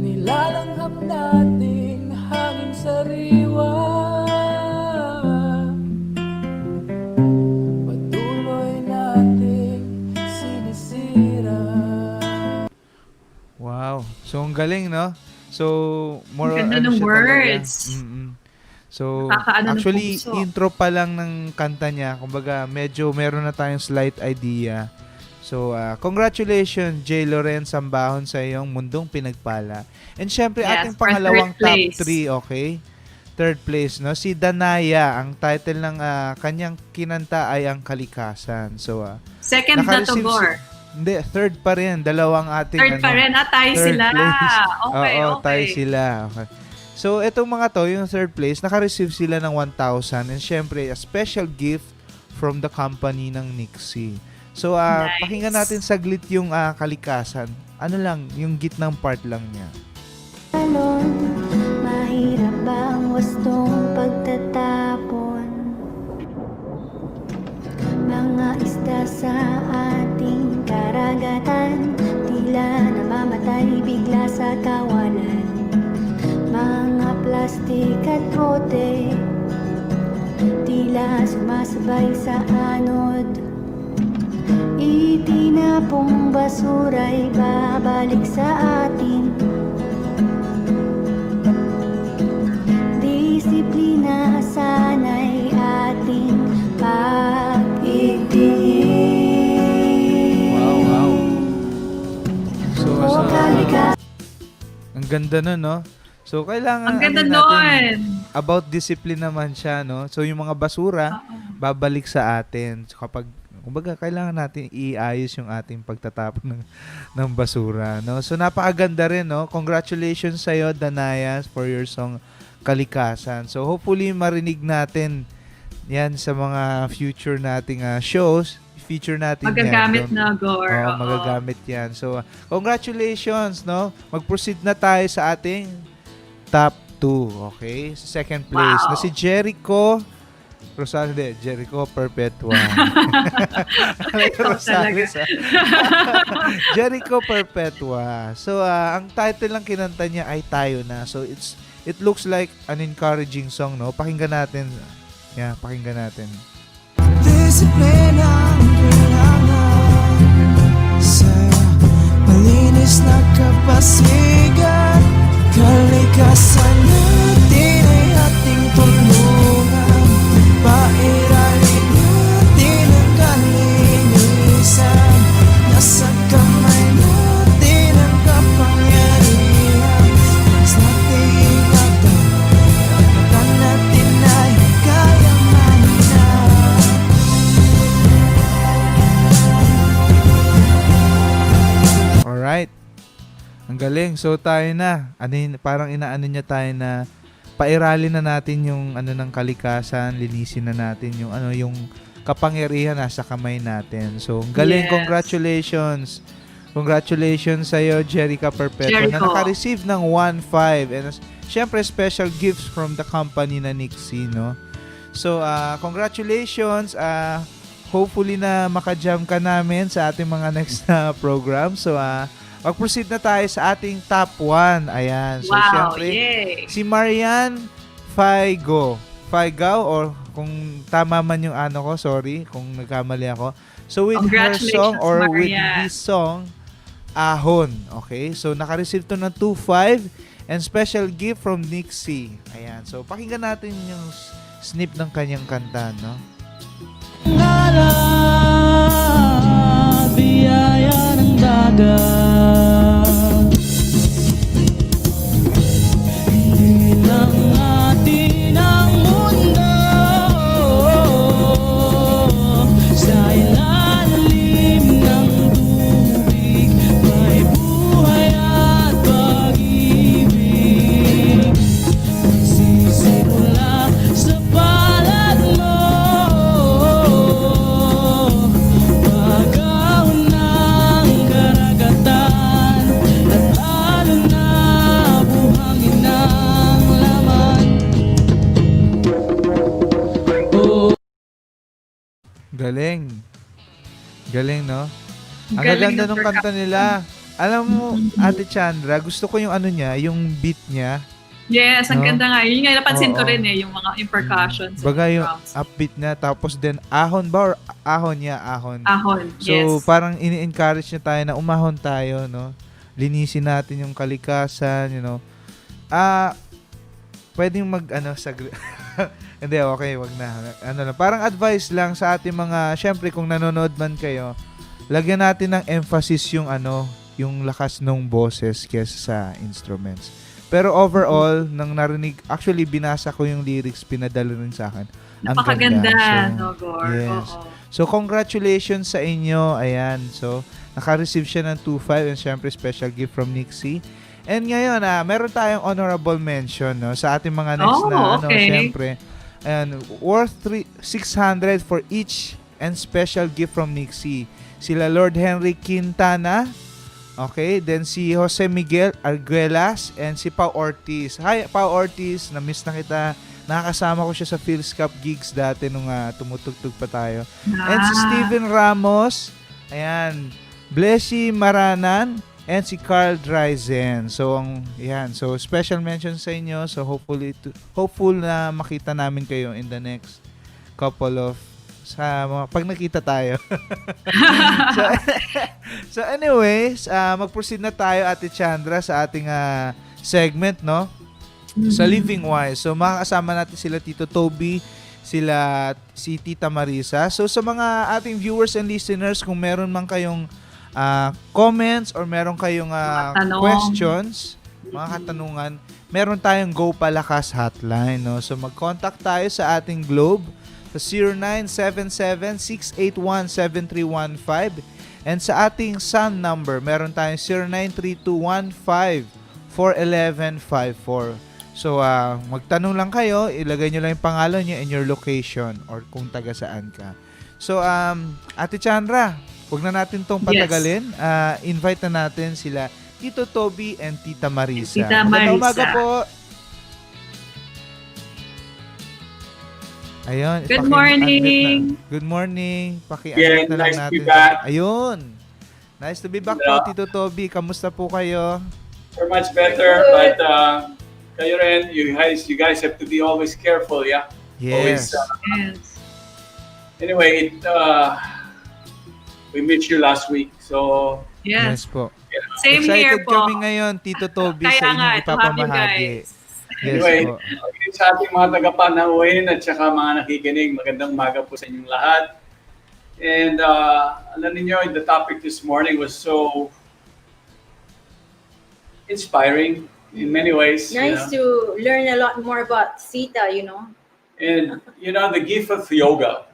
nilalanghap nating hangin sariwa. Patuloy nating sinisira. Wow. So, ang galing, no? So, more Ang on ganda ano ng siya words. talaga. Mm-mm. So, Nakakaano ng actually, puso. intro pa lang ng kanta niya. Kumbaga, medyo meron na tayong slight idea. So, congratulations, J. Lawrence Sambahon sa iyong Mundong Pinagpala. And syempre, Yes, ating for pangalawang third top place. 3, okay? Third place, no? Si Danaya, ang title ng kanyang kinanta ay Ang Kalikasan. So, Second na to naka-receive Gaur. hindi, third pa rin. Dalawang ating Third pa rin. Tayo third sila. place. Okay. Oo, tayo sila. Okay. So, itong mga to, yung third place, naka-receive sila ng 1,000 and syempre, a special gift from the company ng Nixie. So, Nice. pakinggan natin saglit yung Kalikasan. Ano lang, yung gitnang part lang niya. Mahirap ba ang wastong pagtatapon? Mga isda sa ating karagatan, tila namamatay bigla sa kawalan. Mga plastik at bote, tila sumasabay sa anod. Itinapong basura'y babalik sa atin. Disiplina sana'y ating pag-ibig. Wow. So, O Kalikasan. ang ganda nun, no? So, kailangan... Ang ganda ano natin, nun. about discipline naman siya, no? So yung mga basura babalik sa atin. So, kapag kumbaga kailangan natin iayos yung ating pagtatapon ng basura, no? So napakaganda rin, no? Congratulations sa iyo, Danayas, for your song Kalikasan. So hopefully marinig natin yan sa mga future nating shows. Feature natin Magagamit yan. na, Gaur. Oo. Magagamit yan. So, congratulations, no? Mag-proceed na tayo sa ating top 2, okay? Second place na si Jericho Jericho Perpetua. Rosales, Jericho Perpetua. So, ang title lang kinanta niya ay Tayo Na. So, it looks like an encouraging song, no? Pakinggan natin. Yeah, pakinggan natin. Disiplina ang kailangan sa malinis na kapasigan. Kalikasan natin ay ating tulungan. Pairalin natin ang kalinisan. Nasa kamay natin ang kapangyarihan. Mas natin ingatan, kapatan natin ay kayamanan. Alright. Ang galing. So tayo na. Parang inaano niya tayo na pairalin na natin yung ng kalikasan, linisin na natin yung kapangyarihan nasa kamay natin. So ang galing. Yes. Congratulations sa iyo, Jerica Perpetua, na naka-receive ng 1.5 and syempre special gifts from the company na Nixie, no? So congratulations. Hopefully na maka-jam ka namin sa ating mga next na program. So mag-proceed na tayo sa ating top 1. Ayan. So, syempre, si Marian Faigo, or kung tama man yung ko, sorry kung nagkamali ako. So, with her song or Marian, with his song, Ahon. Okay? So, naka-receive to ng 2.5 and special gift from Nixie. Ayan. So, pakinggan natin yung snip ng kanyang kanta, no? Biyaya ng dagat, hindi lang atin ang mundo. Sa ilalim ng tubig may buhay at pag-ibig. Magsisimula sa palad mo. Galing, no? Ang gaganda ng kanta nila. Alam mo, Ate Chandra, gusto ko yung niya, yung beat niya. Yes, ang No? ganda nga. Yun nga, napansin ko Oo. rin yung mga percussions. Baga yung drums. upbeat niya, tapos then ahon ba or ahon niya, ahon. Ahon, So, yes. parang ini-encourage niya tayo na umahon tayo, no? Linisin natin yung kalikasan, you know. Pwedeng hindi, okay, wag na. Parang advice lang sa ating mga, syempre kung nanonood man kayo, lagyan natin ng emphasis yung yung lakas ng boses kaysa sa instruments. Pero overall, nang narinig, actually binasa ko yung lyrics, pinadala rin sa akin. Ang Napakaganda, ganda. no, Gaur? Yes. Oo. So, congratulations sa inyo. Ayan. So, naka-receive siya ng 2.5 and syempre special gift from Nixie. And ngayon, meron tayong honorable mention, no, sa ating mga next okay. syempre. And worth 600 for each and special gift from Nixie. Sila Lord Henry Quintana, okay, then si Jose Miguel Arguelas and si Pao Ortiz. Hi, Pao Ortiz, na-miss na kita. Nakakasama ko siya sa Phil's Cup gigs dati nung tumutugtog pa tayo. And si Steven Ramos, ayan, Blessy Maranan, and si Carl Dreisen. So, so special mention sa inyo. So, hopeful na makita namin kayo in the next couple of pag nakita tayo. so anyways, mag-proceed na tayo, Ate Chandra, sa ating segment, no? Sa Living Wise. So, makakasama natin sila Tito Toby, si Tita Marisa. So, sa mga ating viewers and listeners, kung meron man kayong comments or meron kayong questions, mga katanungan, meron tayong Gopalakas hotline, no? So mag-contact tayo sa ating Globe sa 0977-681-7315, and sa ating Sun number, meron tayong 093215-41154. So magtanong lang kayo, ilagay nyo lang yung pangalan nyo and your location or kung taga saan ka. So Ate Chandra, huwag na natin tong patagalin. Invite na natin sila Tito Toby and Tita Marisa. Tita Magandang Marisa. umaga po. Ayun. Good paki-unmute morning. na. Good morning. Paki-unmute na lang nice to natin. be back. Ayun. Nice to be back Hello. po, Tito Toby. Kamusta po kayo? We're much better, but kayo rin, you guys have to be always careful, yeah? Yes. Yes. Anyway, we missed you last week, so Yes. po. Same Excited here po. kami ngayon, Tito Toby, Kaya sa nga, inyong to have you ipapamahagi. guys. Yes anyway, po. sa ating mga tagapanauhin at saka mga nakikinig, magandang umaga po sa inyong lahat. And alam niyo, the topic this morning was so inspiring in many ways. Nice to learn a lot more about Sita, you know. And the gift of yoga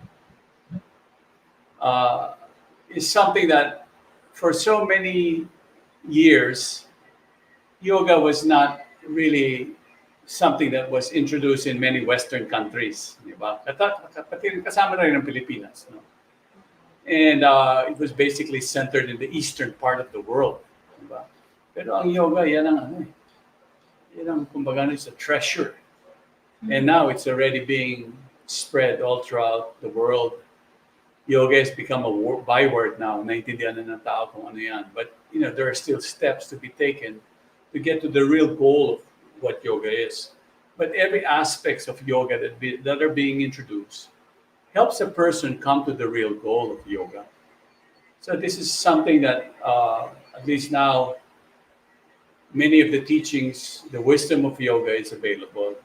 is something that for so many years, yoga was not really something that was introduced in many Western countries. Diba? Pati kasama na rin ng Pilipinas. No? And it was basically centered in the eastern part of the world. Diba? Pero ang yoga, yan ang kumbaga, it's a treasure. And now it's already being spread all throughout the world. Yoga has become a byword now. Naintindihan na ng tao kung ano yan. But, there are still steps to be taken to get to the real goal of what yoga is. But every aspects of yoga that are being introduced helps a person come to the real goal of yoga. So this is something that, at least now, many of the teachings, the wisdom of yoga is available.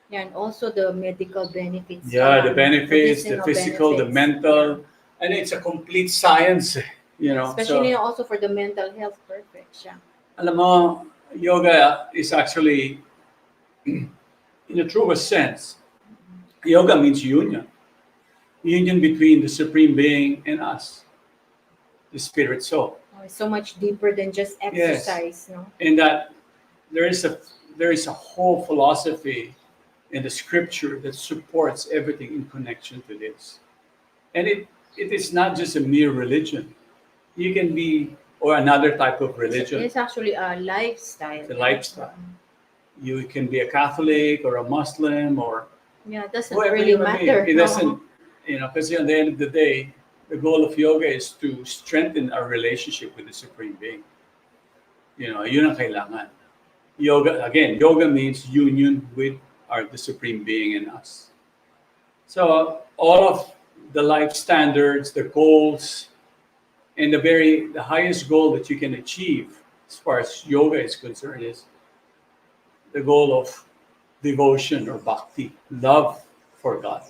Yeah, and also the medical benefits. Yeah, the benefits, the medicinal physical, the benefits. mental, and it's a complete science, Especially So, also for the mental health, perfect siya. alam mo, yoga is actually, in the truest sense, yoga means union. Union between the Supreme Being and us, the spirit soul. Oh, it's so much deeper than just exercise, no? And that there is a whole philosophy in the scripture that supports everything in connection to this. And it is not just a mere religion. You can be, or another type of religion. It's actually a lifestyle. It's a lifestyle. You can be a Catholic or a Muslim or Yeah, it doesn't whoever really you may be. matter. It doesn't, because at the end of the day, the goal of yoga is to strengthen our relationship with the Supreme Being. Yun ang kailangan. Yoga means union with the Supreme Being in us. So all of the life standards, the goals, and the highest goal that you can achieve as far as yoga is concerned is the goal of devotion or bhakti, love for God.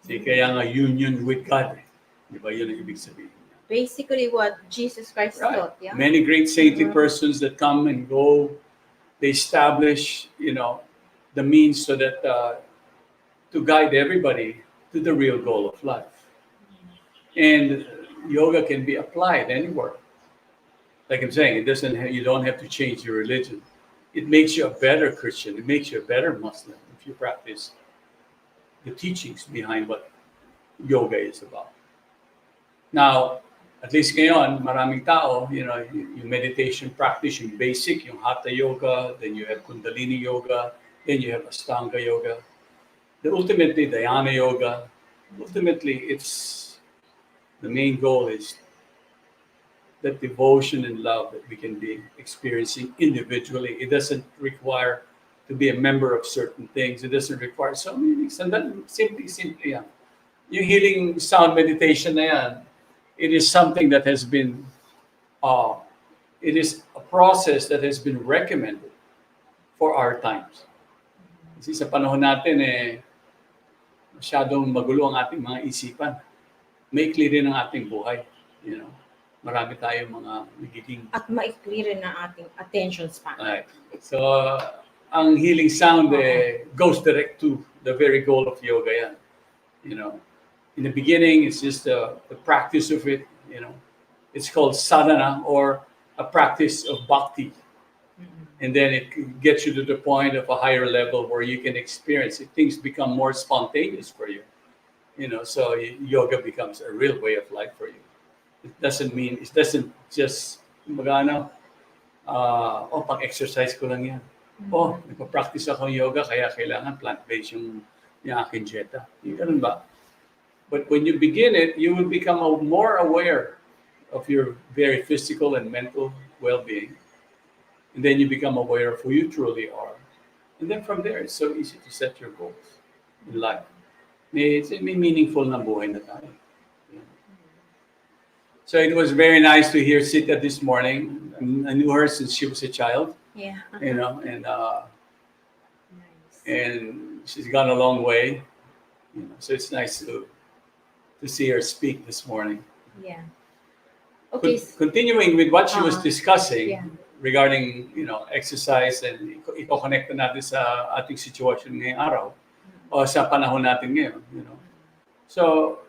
Kaya nga union with God. Di ba yun ang ibig sabihin? Basically what Jesus Christ taught, yeah? Many great saintly persons that come and go, they establish, the means so that to guide everybody to the real goal of life. And yoga can be applied anywhere. Like I'm saying, you don't have to change your religion. It makes you a better Christian. It makes you a better Muslim if you practice the teachings behind what yoga is about. Now, at least ngayon, maraming tao, yung meditation practice, yung basic, yung Hatha yoga, then you have Kundalini yoga, then you have Ashtanga yoga. Then ultimately, Dhyana yoga. Ultimately, the main goal is that devotion and love that we can be experiencing individually. It doesn't require to be a member of certain things. It doesn't require so many things. And then simply yan. Yung healing sound meditation na yan, it is something that has been, it is a process that has been recommended for our times. Kasi sa panahon natin, masyadong magulo ang ating mga isipan. Maikli rin ang ating buhay, marami tayong mga nagiging... At maikli rin ang ating attention span. Right. So, ang healing sound goes direct to the very goal of yoga yan. You know, in the beginning, it's just the practice of it, you know. It's called sadhana, or a practice of bhakti. And then it gets you to the point of a higher level where you can experience it. Things become more spontaneous for you. You know, so yoga becomes a real way of life for you. It doesn't just pag-exercise ko lang yan. Nagpa-practice ako ng yoga, kaya kailangan plant-based yung aking dieta. Ganun ba? But when you begin it, you will become more aware of your very physical and mental well-being. And then you become aware of who you truly are. And then from there, it's so easy to set your goals in life. May meaningful na buhay na tayo. So it was very nice to hear Sita this morning. I knew her since she was a child. Yeah. You know, Nice. and she's gone a long way. You know, so it's nice to see her speak this morning. Yeah. Okay. Continuing with what she was discussing, Yeah. regarding, you know, exercise, and i-connect natin sa ating situation ngayong araw o sa panahon natin ngayon, you know. So,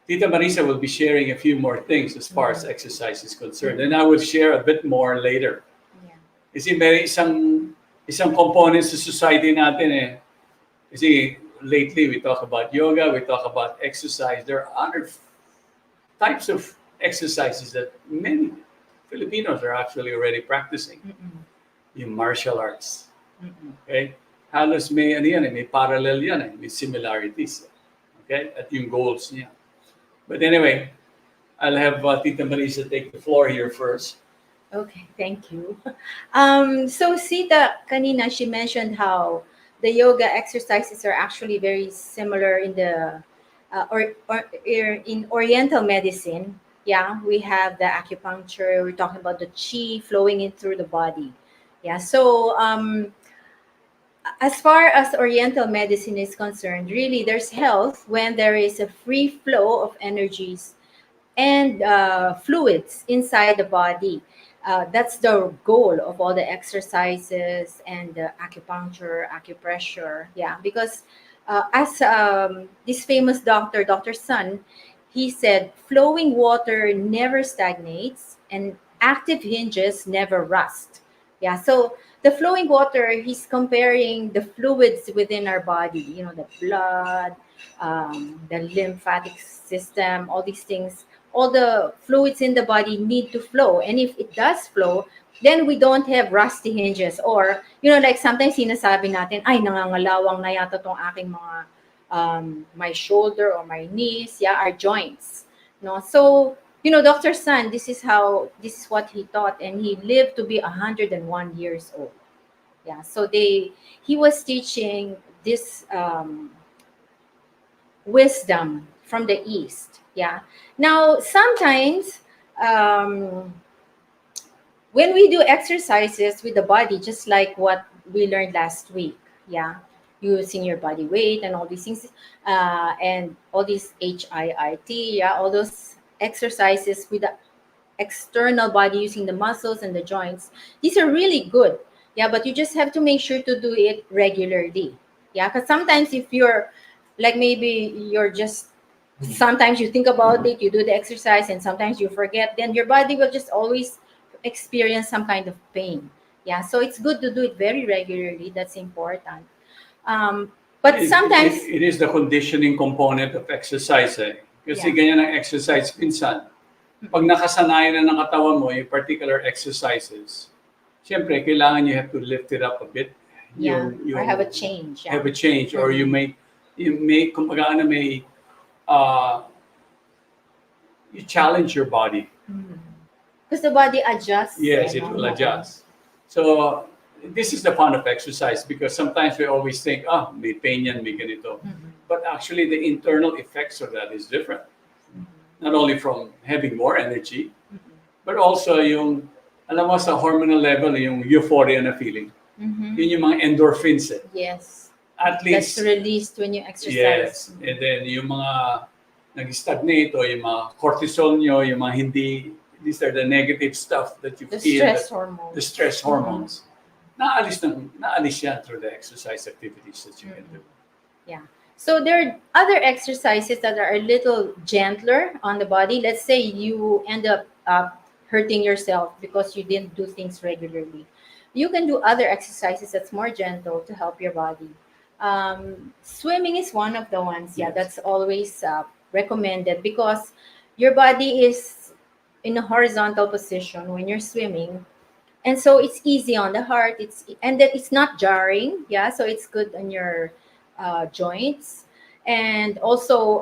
Tita Marisa will be sharing a few more things as far as exercise is concerned, and I will share a bit more later. Yeah. Kasi may isang component sa society natin Kasi lately we talk about yoga, we talk about exercise. There are other types of exercises that many Filipinos are actually already practicing. Yung martial arts. Okay? Halos may may parallel yan may similarities. Okay? At yung goals niya. But anyway, I'll have Tita Marisa take the floor here first. Okay, thank you. So Sita, kanina, she mentioned how the yoga exercises are actually very similar in the in Oriental medicine. Yeah, we have the acupuncture. We're talking about the chi flowing in through the body. Yeah, so as far as Oriental medicine is concerned, really there's health when there is a free flow of energies and fluids inside the body. That's the goal of all the exercises and the acupuncture, acupressure. Yeah, because as this famous doctor, Dr. Sun, he said, flowing water never stagnates and active hinges never rust. Yeah, so the flowing water, he's comparing the fluids within our body, you know, the blood, the lymphatic system, all these things. All the fluids in the body need to flow. And if it does flow, then we don't have rusty hinges. Or, you know, like sometimes sinasabi natin, ay, nangangalawang na yata tong aking mga, my shoulder or my knees, yeah, our joints. No? So, you know, Dr. Sun, this is what he taught. And he lived to be 101 years old. Yeah, so he was teaching this wisdom from the East. Yeah. Now, sometimes when we do exercises with the body, just like what we learned last week, yeah, using your body weight and all these things, and all these HIIT, yeah, all those exercises with the external body using the muscles and the joints, these are really good. Yeah, but you just have to make sure to do it regularly. Yeah, because sometimes if you're like maybe you're just sometimes you think about it, you do the exercise, and sometimes you forget, then your body will just always experience some kind of pain. Yeah, so it's good to do it very regularly. That's important. But sometimes... It is the conditioning component of exercise. Kasi ganyan ang exercise minsan. Pag nakasanayan na ng katawan mo yung particular exercises, siyempre, kailangan you have to lift it up a bit. Yeah, or have a change. Yeah. Have a change, or you may kumbaga may you challenge your body. Because the body adjusts. Yes, it will adjust. So this is the fun of exercise, because sometimes we always think, may pain yan, may ganito. But actually the internal effects of that is different. Not only from having more energy, but also yung, alam mo, sa hormonal level, yung euphoria na feeling. Yun yung mga endorphins. Yes. At least that's released when you exercise. Yes. And then yung mga nag-stagnate o yung mga cortisol nyo, yung mga hindi, these are the negative stuff that you The feel, stress that, hormone. the stress hormones, naalis yan through the exercise activities that you can do. Yeah. So there are other exercises that are a little gentler on the body. Let's say you end up hurting yourself because you didn't do things regularly. You can do other exercises that's more gentle to help your body. Swimming is one of the ones, yeah, Yes. that's always recommended because your body is in a horizontal position when you're swimming. And so it's easy on the heart. And that it's not jarring, yeah. So it's good on your joints, and also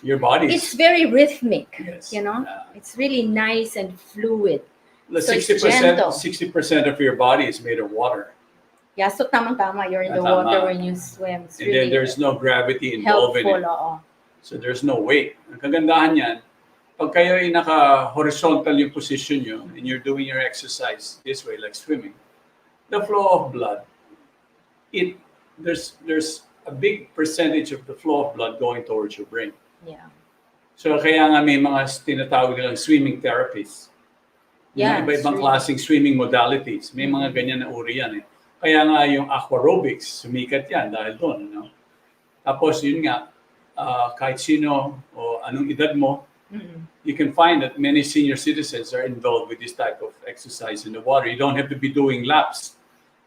Your body it's is, very rhythmic. yes, You know, it's really nice and fluid. So it's 60%, gentle. 60% of your body is made of water. Yeah, so tamang-tama, you're in the Tama. water when you swim. It's And really then there's no gravity involved helpful. in it. So there's no weight. Ang kagandahan yan, pag kayo ay naka-horizontal yung position nyo and you're doing your exercise this way, like swimming, the flow of blood, there's a big percentage of the flow of blood going towards your brain. Yeah. So kaya nga may mga tinatawag nilang swimming therapies. Yeah, Yung iba-ibang it's klaseng swimming modalities. May mga ganyan na uri yan eh. Kaya nga yung aquarobics, sumikat yan dahil doon. No? Tapos yun nga, kahit sino o anong edad mo, you can find that many senior citizens are involved with this type of exercise in the water. You don't have to be doing laps.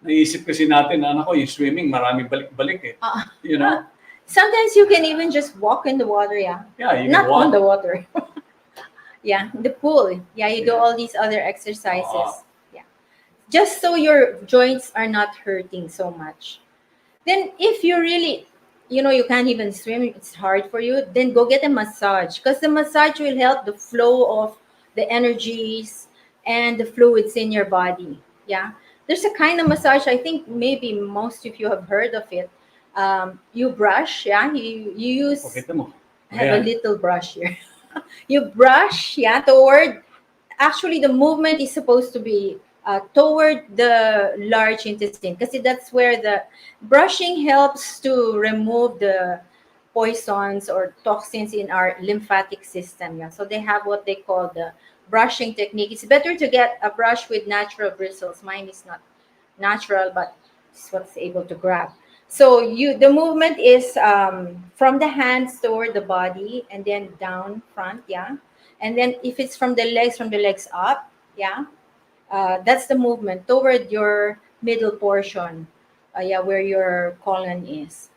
Naisip kasi natin, anak ko, yung swimming, maraming balik-balik eh. You know? Sometimes you can even just walk in the water, yeah. Yeah, you Not can walk. on the water. Yeah, the pool. Yeah, you do Yeah. all these other exercises. Yeah. Just so your joints are not hurting so much. Then if you really, you can't even swim, it's hard for you, then go get a massage because the massage will help the flow of the energies and the fluids in your body. Yeah. There's a kind of massage, I think maybe most of you have heard of it. You brush, yeah, you use, Pakita mo. I have a Ayan. little brush here. You brush, yeah, actually the movement is supposed to be toward the large intestine because that's where the brushing helps to remove the poisons or toxins in our lymphatic system. Yeah? So they have what they call the brushing technique. It's better to get a brush with natural bristles. Mine is not natural, but it's what's able to grab. So the movement is from the hands toward the body and then down front, yeah. And then if it's from the legs up, yeah. That's the movement toward your middle portion, yeah, where your colon is.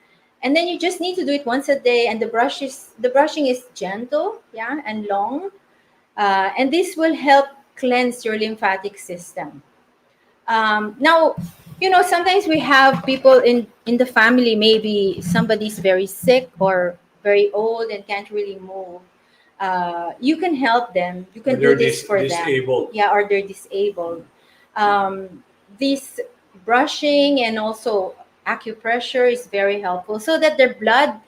And then you just need to do it once a day. And the brushing is gentle, yeah, and long. And this will help cleanse your lymphatic system. Now, sometimes we have people in the family, maybe somebody's very sick or very old and can't really move. You can help them. You can do this for them. Disabled. Yeah, or they're disabled. This brushing and also acupressure is very helpful so that their blood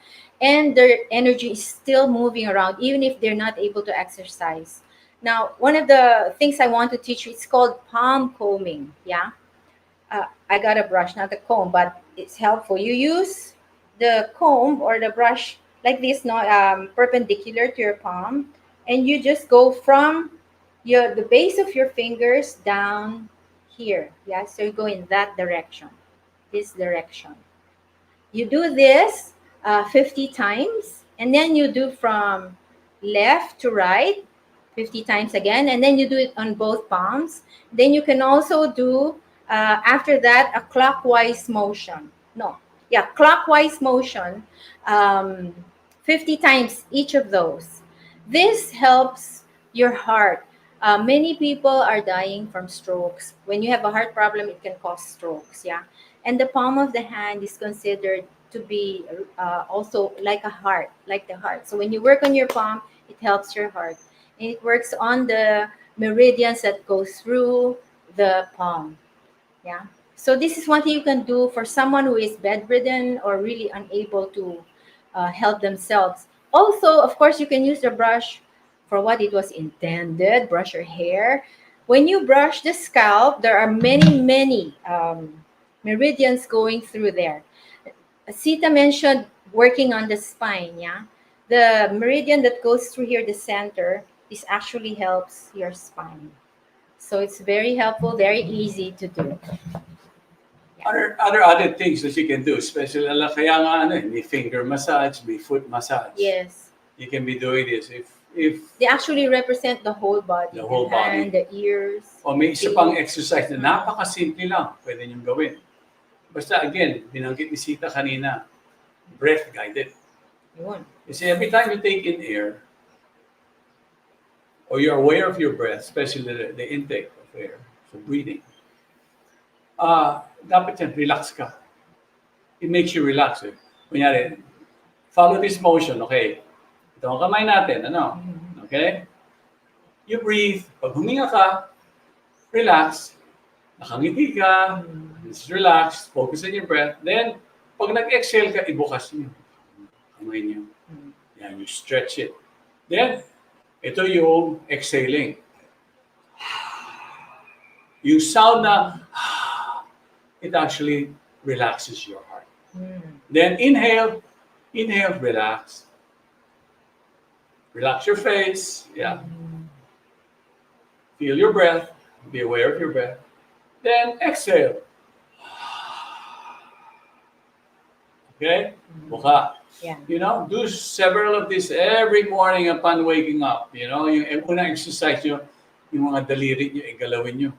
and their energy is still moving around, even if they're not able to exercise. Now, one of the things I want to teach you, it's called palm combing. Yeah. I got a brush, not a comb, but it's helpful. You use the comb or the brush like this, perpendicular to your palm, and you just go from the base of your fingers down here. Yeah, so you go in that direction, this direction. You do this 50 times, and then you do from left to right 50 times again, and then you do it on both palms. Then you can also do after that a clockwise motion. Clockwise motion, 50 times each of those. This helps your heart. Many people are dying from strokes. When you have a heart problem, it can cause strokes. Yeah, and the palm of the hand is considered to be also like a heart, like the heart. So when you work on your palm, it helps your heart, and it works on the meridians that go through the palm. Yeah. So this is one thing you can do for someone who is bedridden or really unable to help themselves. Also, of course, you can use the brush for what it was intended, brush your hair. When you brush the scalp, there are many, many meridians going through there. Sita mentioned working on the spine, yeah? the meridian that goes through here, the center, is actually helps your spine. So it's very helpful, very easy to do. Other things that you can do, especially kaya nga may finger massage, may foot massage. Yes. You can be doing this if They actually represent the whole body. The whole hand, body. the ears. o may isa pang exercise na napakasimple lang, pwede niyong gawin. Basta again, binanggit ni Sita kanina, breath guided. Yun. You see, every time you take in air, or you're aware of your breath, especially the intake of air, so breathing, dapat yan, relax ka. It makes you relax. Kunyari, follow this motion, okay? Ito ang kamay natin, ano? Okay? You breathe. Pag huminga ka, relax. Nakangiti ka, just relax, focus on your breath. Then, pag nag-exhale ka, ibukas niyo. Kamay niyo. Yan, you stretch it. Then, ito yung exhaling. Yung sound na, it actually relaxes your heart. Then inhale, relax. Relax your face, yeah. Feel your breath, be aware of your breath. Then exhale. Okay? Buka. Yeah. You know, do several of these every morning upon waking up. You know, yung unang exercise nyo, yung mga daliri nyo, igalawin nyo.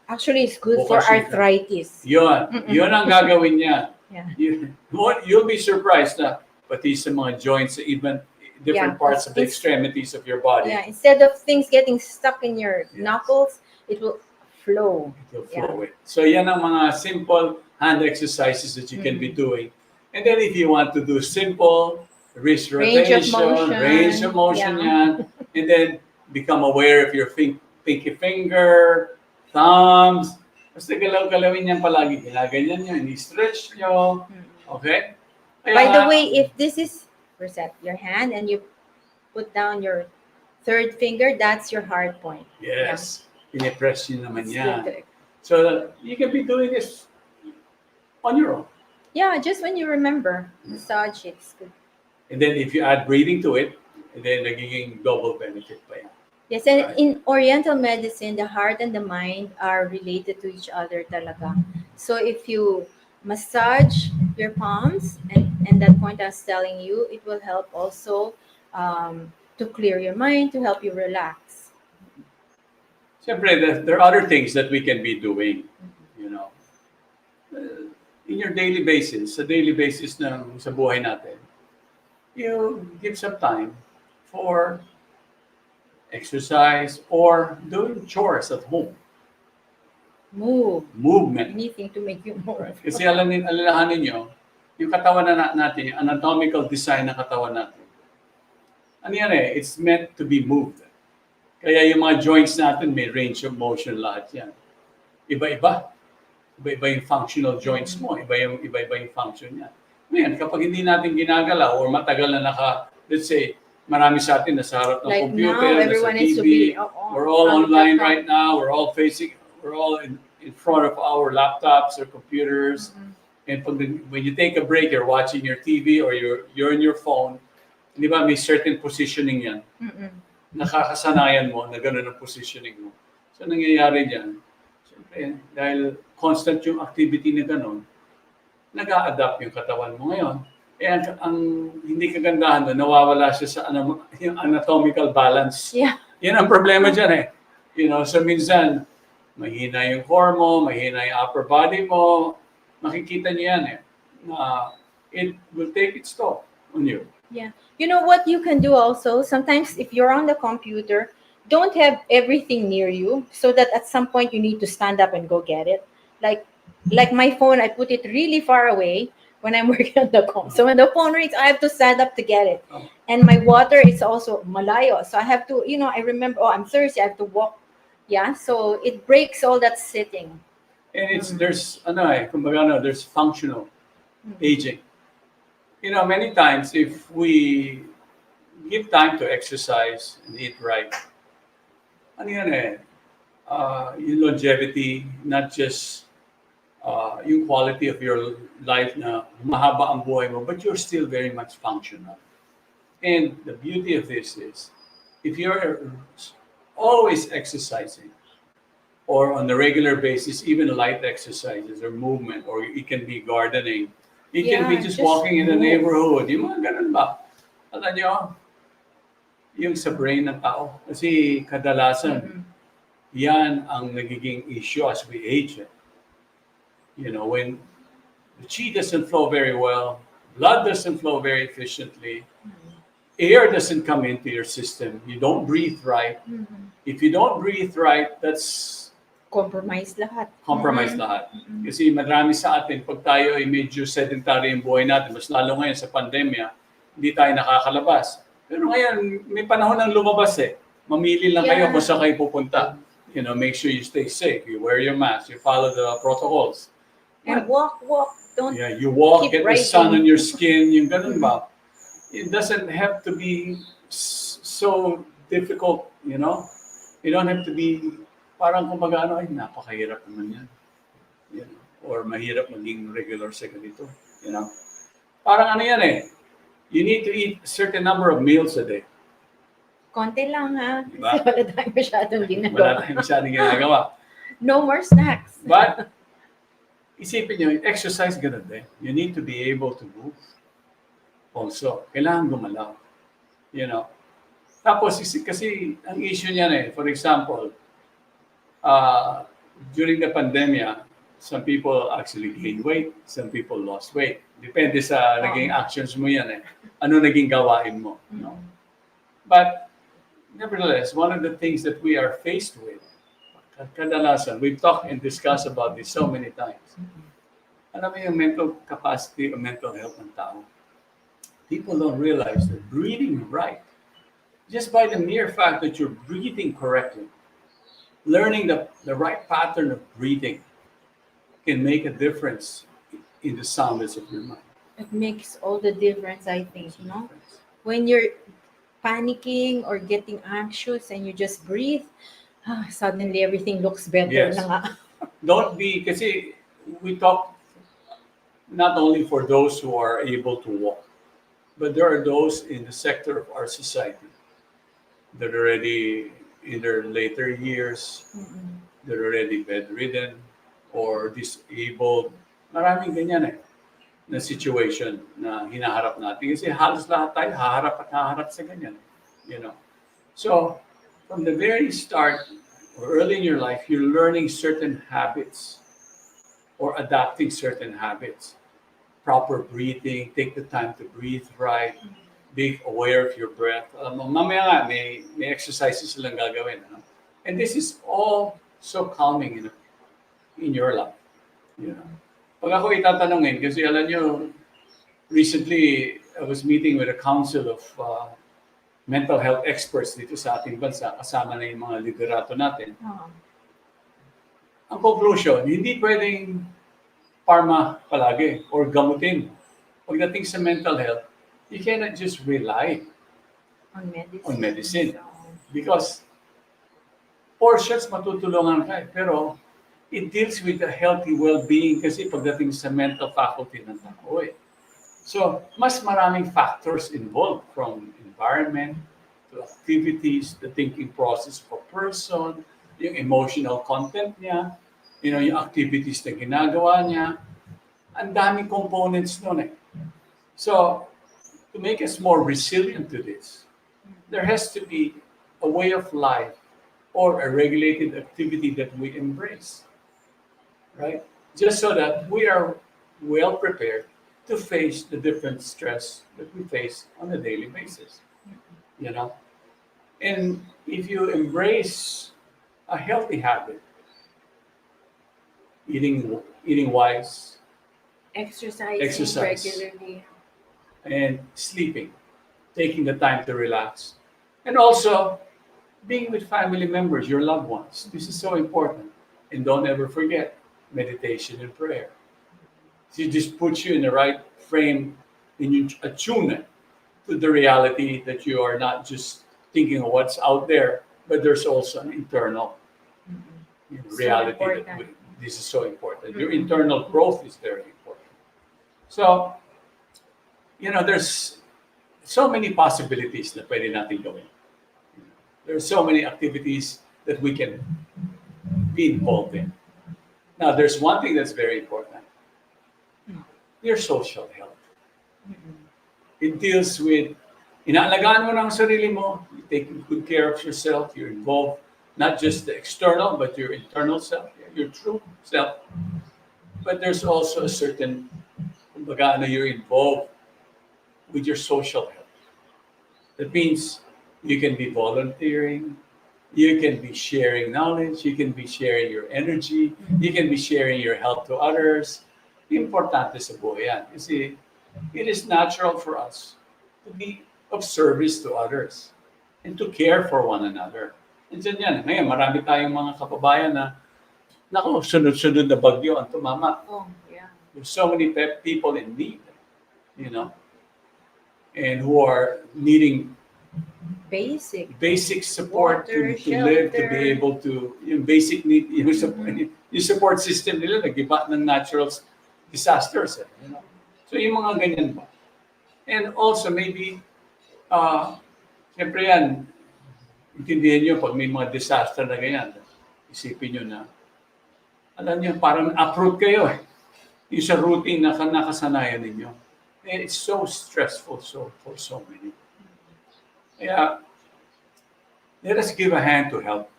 Actually, it's good for Bukas yun. arthritis. Yun ang gagawin niya. Yeah. You'll be surprised na pati sa mga joints, even different Yeah, parts of the it's- extremities of your body. Yeah, instead of things getting stuck in your knuckles, it will flow. It will flow it. So yan ang mga simple hand exercises that you can be doing. And then if you want to do simple wrist Range of rotation, motion. range of motion Yeah. yan. And then become aware of your pinky finger, thumbs. Basta galaw-galawin yan palagi. Ginaganyan nyo, ini-stretch nyo. Okay? Kaya By the nga, way, if this is reset your hand and you put down your third finger, that's your hard point. yes, pinipress nyo naman It's yan. good to- So you can be doing this on your own. Yeah, just when you remember, massage it. It's good. And then if you add breathing to it, and then nagiging double benefit pa yan. Yes, and Right. in Oriental medicine, the heart and the mind are related to each other talaga. So if you massage your palms, and that point I was telling you, it will help also to clear your mind, to help you relax. Siyempre, there are other things that we can be doing, you know. In your daily basis, sa daily basis sa buhay natin, you give some time for exercise or doing chores at home. Move. Movement. Anything to make you move. Kasi alalahanin nyo, yung katawan natin, yung anatomical design ng katawan natin, ano yan it's meant to be moved. Kaya yung mga joints natin, may range of motion lahat yan. Iba-iba. Iba-iba yung functional joints mo. Iba-iba yung function niya. Ngayon, kapag hindi natin ginagalaw or matagal na let's say, marami sa atin nasa harap ng Like computer, now, nasa everyone TV, needs to be we're all on the online platform. right now, we're all in front of our laptops or computers. And when you take a break, you're watching your TV or you're in your phone, di ba may certain positioning yan. Nakakasanayan mo na gano'n ang positioning mo. So nangyayari dyan, siyempre, dahil constant yung activity na gano'n, nag-a-adapt yung katawan mo ngayon. Kaya ang hindi kagandahan doon, nawawala siya sa yung anatomical balance. Yeah. Yan ang problema dyan You know, so minsan, mahina yung core mo, mahina yung upper body mo, makikita niyo yan it will take its toll on you. Yeah. You know what you can do also? Sometimes if you're on the computer, don't have everything near you so that at some point you need to stand up and go get it. Like my phone, I put it really far away when I'm working on the phone. So when the phone rings, I have to stand up to get it. And my water is also malayo. So I have to, I remember, I'm thirsty, I have to walk. Yeah. So it breaks all that sitting. And there's there's functional aging. You know, many times if we give time to exercise and eat right, yung longevity, not just yung quality of your life na mahaba ang buhay mo, but you're still very much functional. And the beauty of this is, if you're always exercising, or on a regular basis, even light exercises or movement, or it can be gardening, it can be Yeah, just just walking in the move. neighborhood. Yung mga ganun ba? Alam nyo, yung sa brain ng tao. Kasi kadalasan, yan ang nagiging issue as we age. You know, when the chi doesn't flow very well, blood doesn't flow very efficiently, air doesn't come into your system, you don't breathe right. If you don't breathe right, that's Compromise lahat. compromise lahat. Kasi marami sa atin, pag tayo ay medyo sedentary yung buhay natin, mas lalo ngayon sa pandemya, hindi tayo nakakalabas. Pero ngayon, may panahon ng lumabas eh. Mamili lang kayo Yeah. kung saan kayo pupunta. You know, make sure you stay safe, you wear your mask, you follow the protocols. And walk. Don't Yeah, you walk, keep get the sun riding. on your skin, yung ganun ba? It doesn't have to be so difficult, you know? You don't have to be, parang kumbaga ano, ay napakahirap naman yan. You know? Or mahirap maging regular sa ganito, you know? Parang ano yan eh, you need to eat a certain number of meals a day. konti lang ha. Diba? Kasi wala tayong masyadong Wala ginagawa. tayong masyadong ginagawa. No more snacks. But, isipin nyo, exercise ganun din. You need to be able to move. Also, kailangan gumalaw. You know? Tapos, kasi ang issue niyan eh, for example, during the pandemia, some people actually gained weight, some people lost weight. Depende sa naging actions mo yan eh. Ano naging gawain mo. No? But, nevertheless, one of the things that we are faced with, kadalasan, we've talked and discussed about this so many times. Alam mo yung mental capacity or mental health ng tao. People don't realize that breathing right, just by the mere fact that you're breathing correctly, learning the right pattern of breathing can make a difference in the soundness of your mind. It makes all the difference, I think, no? When you're panicking or getting anxious and you just breathe, suddenly everything looks better Yes. na nga. Don't be, kasi we talk not only for those who are able to walk, but there are those in the sector of our society that are already in their later years, they're already bedridden or disabled. Maraming ganyan eh, na situation na hinaharap natin. Kasi halos lahat tayo haharap at haharap sa ganyan. You know? So, from the very start or early in your life, you're learning certain habits or adapting certain habits. Proper breathing, take the time to breathe right, be aware of your breath. Mamaya nga, may exercises silang gagawin. Ano? And this is all so calming in your life. You know? Pag ako itatanungin, kasi alam nyo, recently, I was meeting with a council of mental health experts dito sa ating bansa, kasama na yung mga liderato natin. Ang conclusion, hindi pwedeng pharma palagi or gamutin. Pagdating sa mental health, you cannot just rely On medicine. because portions matutulungan ka pero it deals with the healthy well-being kasi pagdating sa mental faculty ng tao eh. So, mas maraming factors involved from environment to activities, the thinking process of a person, yung emotional content niya, you know, yung activities na ginagawa niya. Ang daming components nun eh. So, to make us more resilient to this, there has to be a way of life or a regulated activity that we embrace, right? Just so that we are well prepared to face the different stress that we face on a daily basis, you know? And if you embrace a healthy habit, eating wise, Exercising Exercise. regularly. and sleeping, taking the time to relax, and also being with family members, your loved ones. This is so important. And don't ever forget meditation and prayer. It just puts you in the right frame and you attune to the reality that you are not just thinking of what's out there, but there's also an internal reality. important. This is so important. Your internal growth is very important. So, you know, there's so many possibilities na pwede natin gawin. There are so many activities that we can be involved in. Now, there's one thing that's very important. Your social health. It deals with, inaalagaan mo ng sarili mo, you take good care of yourself, you're involved, not just the external, but your internal self, your true self. But there's also a certain, kumbaga, you're involved with your social health. That means you can be volunteering, you can be sharing knowledge, you can be sharing your energy, you can be sharing your help to others. Importante sa buhay yan. Kasi it is natural for us to be of service to others and to care for one another. And dyan yan. Ngayon, marami tayong mga kapabayan na naku, sunod-sunod na bagyo ang tumama. Oh, yeah. There's so many people in need, you know, and who are needing basic support Water, to live, to shelter. be able to, yung basic need, yung support system nila, nag-iba ng natural disasters. You know? So yung mga ganyan ba. And also maybe, siyempre yan, intindihan nyo pag may mga disaster na ganyan, isipin nyo na, alam nyo, parang uproot kayo eh. Yung sa routine na nakasanayan ninyo. And it's so stressful for so many. Kaya, let us give a hand to help.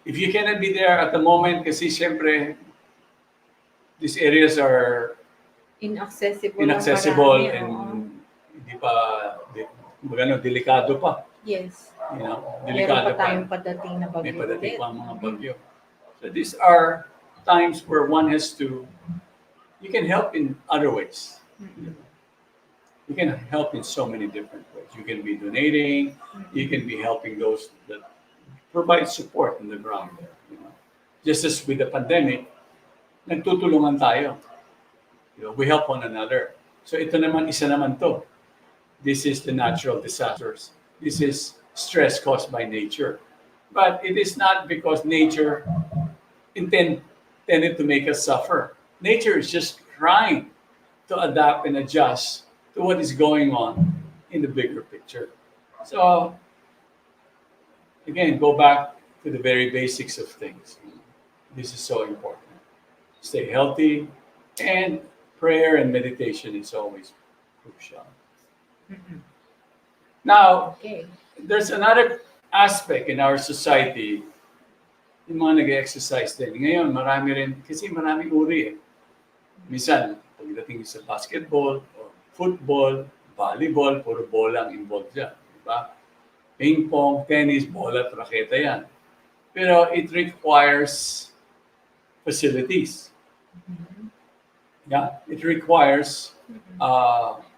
If you cannot be there at the moment, kasi siyempre, these areas are inaccessible and hindi pa, magano, delikado pa. Yes. You know, Meron delikado pa tayong padating na bagyo. May padating pa mga bagyo. So these are times where one has to, you can help in other ways. You can help in so many different ways. You can be donating, you can be helping those that provide support on the ground there. You know? Just as with the pandemic, nagtutulungan tayo. You know, we help one another. So ito naman, isa naman to. This is the natural disasters. This is stress caused by nature. But it is not because nature intended to make us suffer. Nature is just trying to adapt and adjust to what is going on in the bigger picture. So, again, go back to the very basics of things. This is so important. Stay healthy, and prayer and meditation is always crucial. Now, Okay. there's another aspect in our society, yung mga nag-exercise din. Ngayon, marami rin, kasi maraming uri eh. Minsan, pagdating sa basketball, or football, volleyball, puro bola ang involved dyan. Diba? Ping pong, tennis, bola at raketa yan. Pero it requires facilities. Yeah, it requires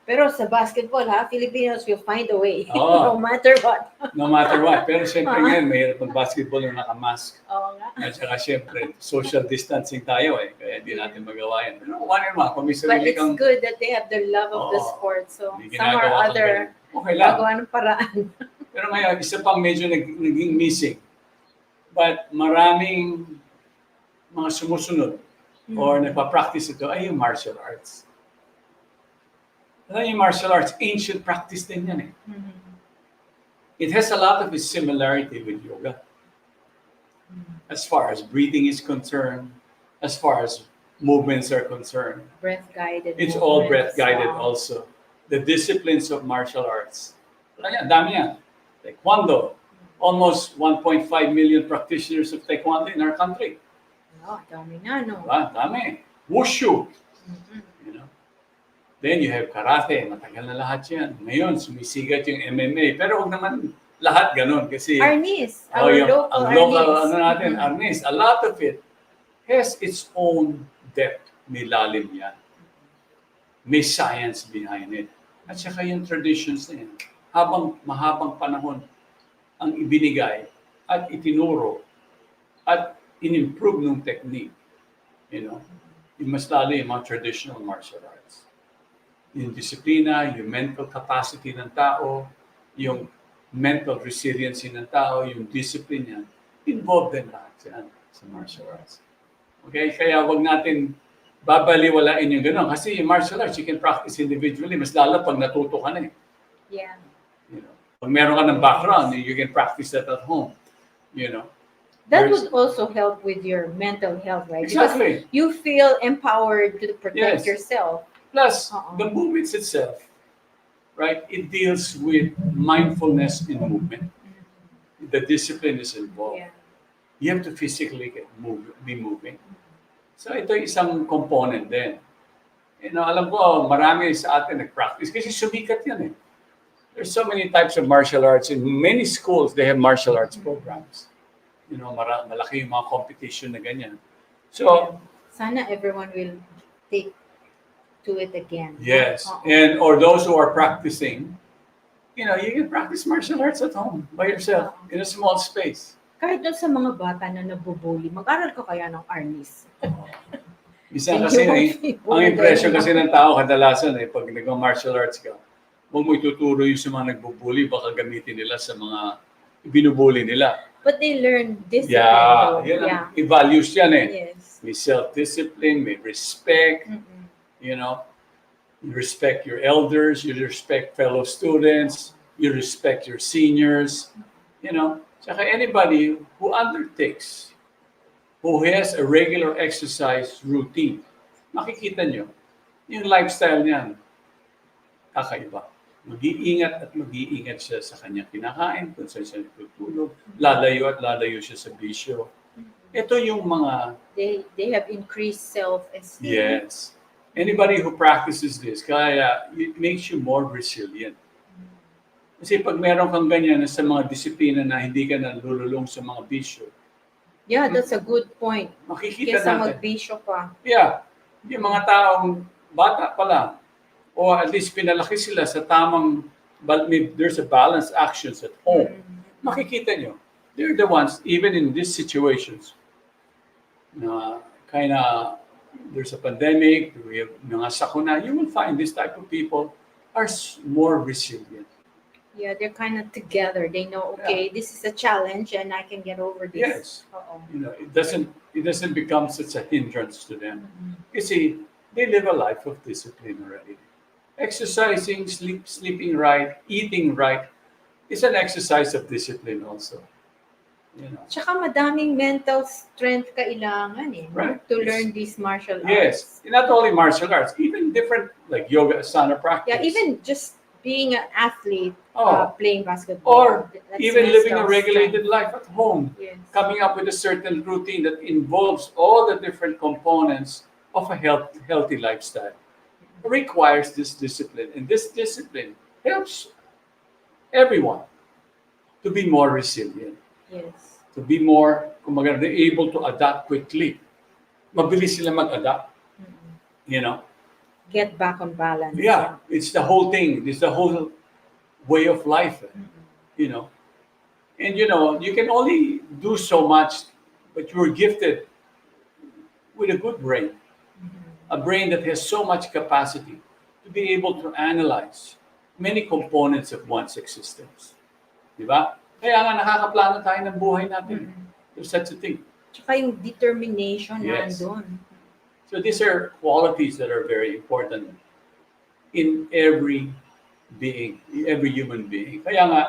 Pero sa basketball, Filipinos will find a way. Oo. No matter what. no matter what. Pero siyempre ngayon, mahirap ang basketball yung nakamask. Oo nga. At saka siyempre, social distancing tayo eh. Kaya hindi natin magawa yan. Pero kung ano naman, kung may But sarili it's kang good that they have the love of the Oo. sport. So, may some or ginagawa kang other, ganun, okay lang. gagawa ng paraan. Pero ngayon, isa pang medyo naging missing. But maraming mga sumusunod or nagpa-practice ito ay yung martial arts. Alam yung martial arts, ancient practice din yan eh. It has a lot of a similarity with yoga. As far as breathing is concerned, as far as movements are concerned. Breath-guided. It's all movements. breath-guided also. The disciplines of martial arts. Alam yan, dami yan. Taekwondo. Almost 1.5 million practitioners of Taekwondo in our country. Oh, dami na, no? Diba? Dami. Wushu. You know? Then you have karate. Matagal na lahat yan. Ngayon, sumisigat yung MMA. Pero huwag naman lahat ganun. Kasi Arnis. oh, Our yung, local ang local, Arnis. ano natin, Arnis. A lot of it has its own depth. May lalim yan. May science behind it. At saka yung traditions na yan. Habang mahabang panahon ang ibinigay at itinuro at in-improve ng technique. You know, yung mas lalo yung mga traditional martial arts. Yung disiplina, yung mental capacity ng tao, yung mental resiliency ng tao, yung discipline yan, involved din lahat yan sa martial arts. Okay? Kaya wag natin babaliwalain yung gano'n. Kasi yung martial arts, you can practice individually. Mas lalo pag natuto ka na eh. Yeah. You know, pag meron ka ng background, you can practice that at home. You know, That There's- would also help with your mental health, right? Exactly. Because you feel empowered to protect Yes. yourself. Plus, Uh-uh. the movements itself, right? It deals with mindfulness in movement. The discipline is involved. Yeah. You have to physically be moving. So ito yung isang component din. You know, alam ko, marami sa atin nag-practice kasi sumikat yan eh. There's so many types of martial arts. In many schools, they have martial arts programs. You know, malaki yung mga competition na ganyan. So, Sana everyone will take to it again. yes. Uh-uh. And or those who are practicing, you know, you can practice martial arts at home by yourself in a small space. Kahit doon sa mga bata na nabubuli, mag-aral ka kaya ng arnis. Minsan Thank kasi, you. ang impression kasi ng tao kadalasan pag nag-martial arts ka, huwag mo ituturo yung sa mga nagbubuli, baka gamitin nila sa mga binubuli nila. But they learn discipline. Yeah, though. yan Yeah. ang values yan eh. Yes. May self-discipline, may respect, Mm-mm. you know. You respect your elders, you respect fellow students, you respect your seniors, you know. Saka anybody who undertakes, who has a regular exercise routine, makikita nyo, yung lifestyle niyan, kakaiba. Mag-iingat at mag-iingat siya sa kanyang kinakain, kung saan siya tutulog, lalayo at lalayo siya sa bisyo. Ito yung mga, They have increased self-esteem. yes. Anybody who practices this, kaya it makes you more resilient. Kasi pag meron kang ganyan sa mga disiplina na hindi ka nalululong sa mga bisyo, Yeah, that's a good point. makikita Kesa natin. magbisyo pa. Yeah, yung mga taong bata pa lang, o at least pinalaki sila sa tamang, but there's a balanced actions at home. Makikita nyo, they're the ones, even in these situations, na kind of, there's a pandemic, we have mga sakuna, you will find this type of people are more resilient. Yeah, they're kind of together. They know, okay, this is a challenge and I can get over this. Yes. Uh-oh. You know, it doesn't become such a hindrance to them. Kasi they live a life of discipline already. Exercising, sleeping right, eating right is an exercise of discipline also. You know. Tsaka madaming mental strength kailangan eh. Right. To Yes. learn these martial arts. Yes, not only martial arts, even different like yoga, asana practice. Yeah, even just being an athlete, Oh. playing basketball. Or that's even mental living a regulated strength. life at home. Yes. Coming up with a certain routine that involves all the different components of a healthy lifestyle requires this discipline. And this discipline helps everyone to be more resilient, Yes. to be more, kumbaga, they're able to adapt quickly. Mabilis sila mag-adapt, you know? Get back on balance. Yeah, it's the whole thing. It's the whole way of life, you know? And, you know, you can only do so much, but you're gifted with a good brain. A brain that has so much capacity to be able to analyze many components of one's existence. Di ba? Kaya nga nakakaplano tayo ng buhay natin. There's such a thing. Tsaka yung determination Yes. nandun. So these are qualities that are very important in every being, every human being. Kaya nga,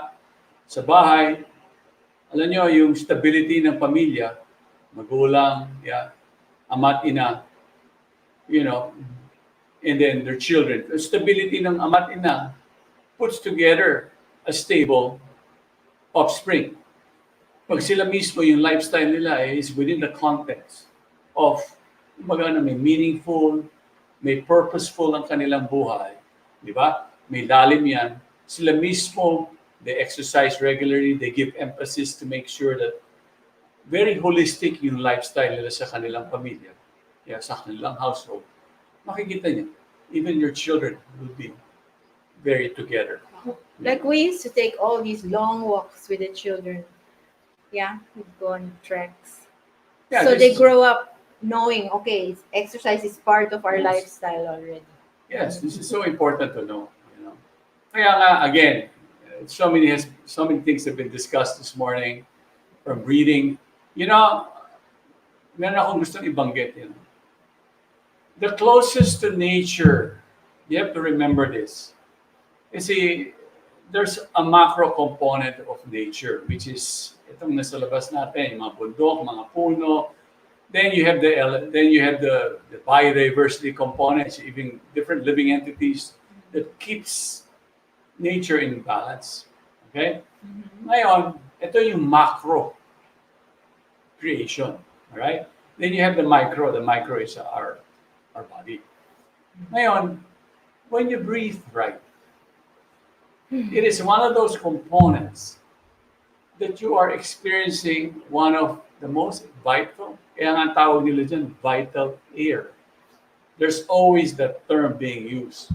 sa bahay, alam nyo, yung stability ng pamilya, magulang, yeah, ama't ina, you know, and then their children. The stability ng ama't ina puts together a stable offspring. Pag sila mismo, yung lifestyle nila is within the context of kumbaga na may meaningful, may purposeful ang kanilang buhay. Di ba? May lalim yan. Sila mismo, they exercise regularly, they give emphasis to make sure that very holistic yung lifestyle nila sa kanilang pamilya. Yeah, sa kanilang household. Makikita niyo, even your children will be very together. Like we used to take all these long walks with the children. Yeah, we'd go on treks. Yeah, So this they is- grow up knowing, okay, exercise is part of our Yes. lifestyle already. Yes, this is so important to know. You know, kaya nga again, so many things have been discussed this morning, from reading. You know, meron akong gustong ibanggit. You know, the closest to nature, you have to remember this. Kasi there's a macro component of nature, which is itong nasa labas natin, yung mga bundok, mga puno. Then you have the biodiversity components, even different living entities that keeps nature in balance. Okay? Ngayon, ito yung macro creation. All right? Then you have the micro. The micro is our body. Ngayon, when you breathe right, it is one of those components that you are experiencing one of the most vital, kaya nga tawag nila dyan, vital air. There's always that term being used.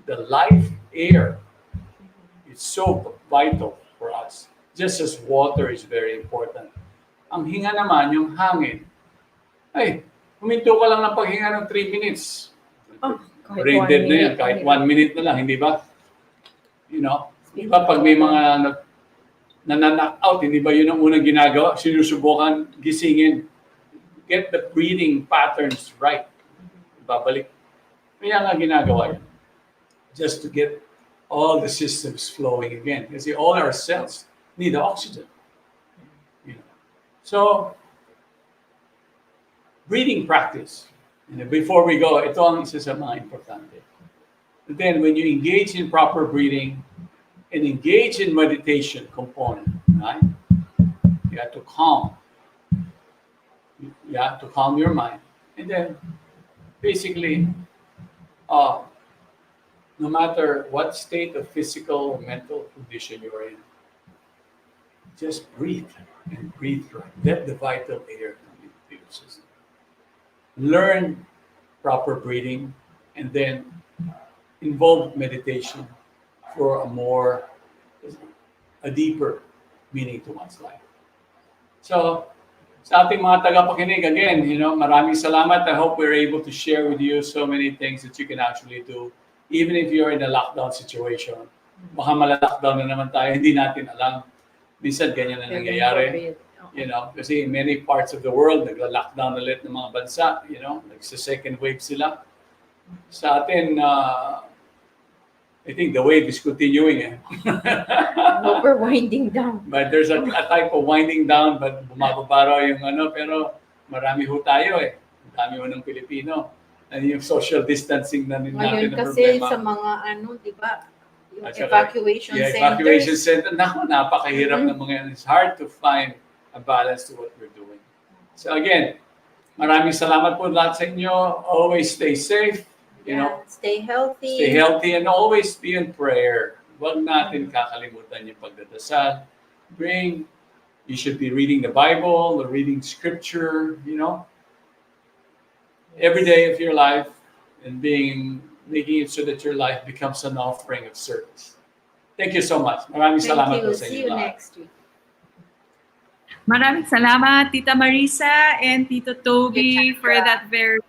The life air is so vital for us. Just as water is very important. Ang hinga naman, yung hangin, ay, huminto ka lang ng paghinga ng 3 minutes. Brain dead na yan, kahit 1 minute na lang, hindi ba? You know, di ba pag may mga knock out, hindi ba yun ang unang ginagawa? Sinusubukan gisingin. Get the breathing patterns right. Babalik. Kaya nga ginagawa yun. Just to get all the systems flowing again. Kasi all our cells need the oxygen. You know? So, breathing practice. And before we go, ito ang isa sa mga importante. And then, when you engage in proper breathing and engage in meditation component, right? You have to calm. You have to calm your mind. And then, basically, no matter what state of physical or mental condition you're in, just breathe and breathe right. Let the vital air come into your system. Learn proper breathing and then involve meditation for a deeper meaning to one's life. So, sa ating mga tagapakinig, again, maraming salamat. I hope we're able to share with you so many things that you can actually do, even if you're in a lockdown situation. Baka mala-lockdown na naman tayo, hindi natin alam. Minsan ganyan na nangyayari. Kasi in many parts of the world, nagla-lockdown ulit ng mga bansa, nagsa-second wave sila. Sa atin, I think the wave is continuing. No, we're winding down. But there's a type of winding down, but bumababa raw yung pero marami ho tayo Dami ho ng Pilipino. And yung social distancing na natin Ngayon na kasi problema. sa mga di ba, yung At saka, evacuation centers. Evacuation center. Naku, napakahirap ng mga yan. It's hard to find a balance to what we're doing. So again, maraming salamat po lahat sa inyo. Always stay safe. Stay healthy. Stay healthy and always be in prayer. Huwag natin kakalimutan yung pagdadasal. You should be reading the Bible or reading scripture, every day of your life and making it so that your life becomes an offering of service. Thank you so much. Maraming salamat po sa inyo. See you lahat. next week. Maraming salamat, Tita Marisa and Tito Toby for that very...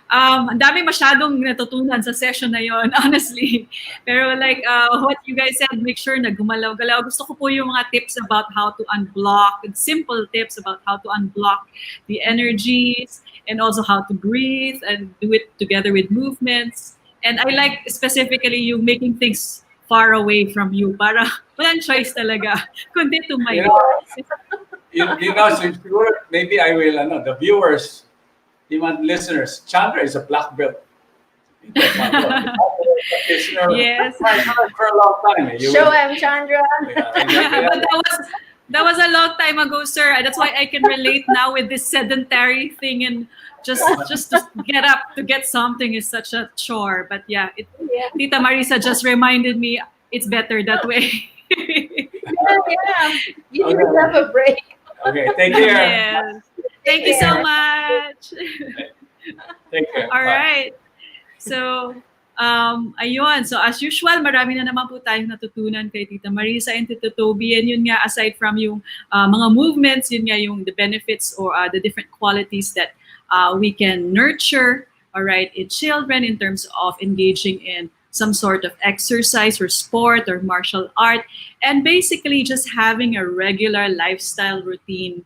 ang dami masyadong natutunan sa session na yon, honestly. Pero like what you guys said, make sure na gumalaw-galaw. Gusto ko po yung mga tips about how to unblock, simple tips about how to unblock the energies and also how to breathe and do it together with movements. And I like specifically yung making things far away from you para walang choice talaga kundi tumayo. Siguro, maybe I will, the viewers, the listeners, Chandra is a black belt. Yes. For a long time. Show him, Chandra. But that was a long time ago, sir. That's why I can relate now with this sedentary thing and just to get up to get something is such a chore. But yeah, Tita Marisa just reminded me it's better that way. You deserve a break. Okay, take care. Yes. Thank you so much. Take care. All Bye. right. So, ayun. So, as usual, marami na naman po tayong natutunan kay Tita Marisa and Tito Toby. And yun nga, aside from yung mga movements, yun nga yung the benefits or the different qualities that we can nurture, all right, in children in terms of engaging in some sort of exercise or sport or martial art. And basically just having a regular lifestyle routine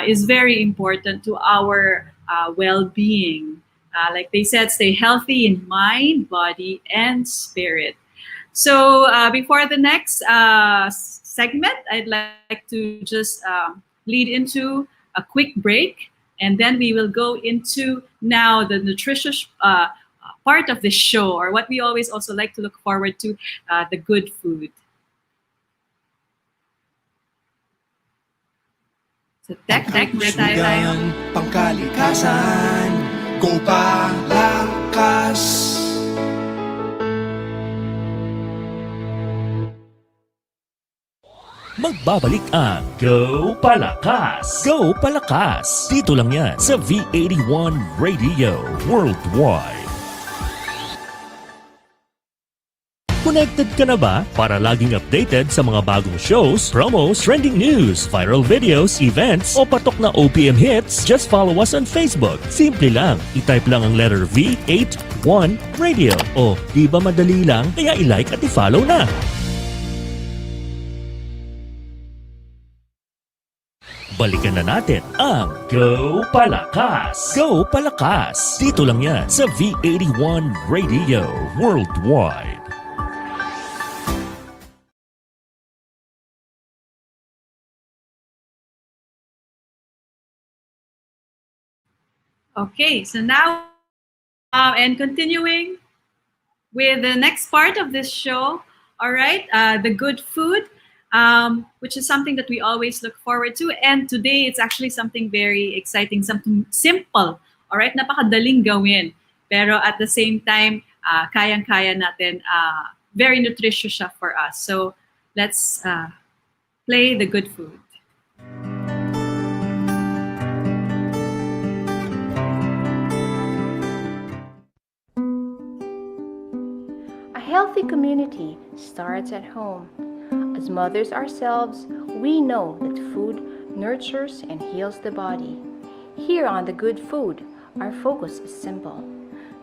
is very important to our well-being. Like they said, stay healthy in mind, body, and spirit. So before the next segment, I'd like to just lead into a quick break, and then we will go into now the nutritious part of the show, or what we always also like to look forward to, the good food. So tek muna tayo. Pangkalikasan, Gopalakas. Magbabalik ang Go Palakas! Go Palakas! Dito lang yan sa V81 Radio Worldwide. Connected ka na ba para laging updated sa mga bagong shows, promos, trending news, viral videos, events, o patok na OPM hits? Just follow us on Facebook. Simple lang. I-type lang ang letter V81 Radio. O, di ba madali lang? Kaya i-like at i-follow na. Balikan na natin ang Go Palakas! Go Palakas! Dito lang yan sa V81 Radio Worldwide. Okay, so now, and continuing with the next part of this show, all right, the good food, which is something that we always look forward to. And today, it's actually something very exciting, something simple, all right, napakadaling gawin. Pero at the same time, kayang-kaya natin, very nutritious siya for us. So let's play the good food. A healthy community starts at home. As mothers ourselves, we know that food nurtures and heals the body. Here on The Good Food, our focus is simple: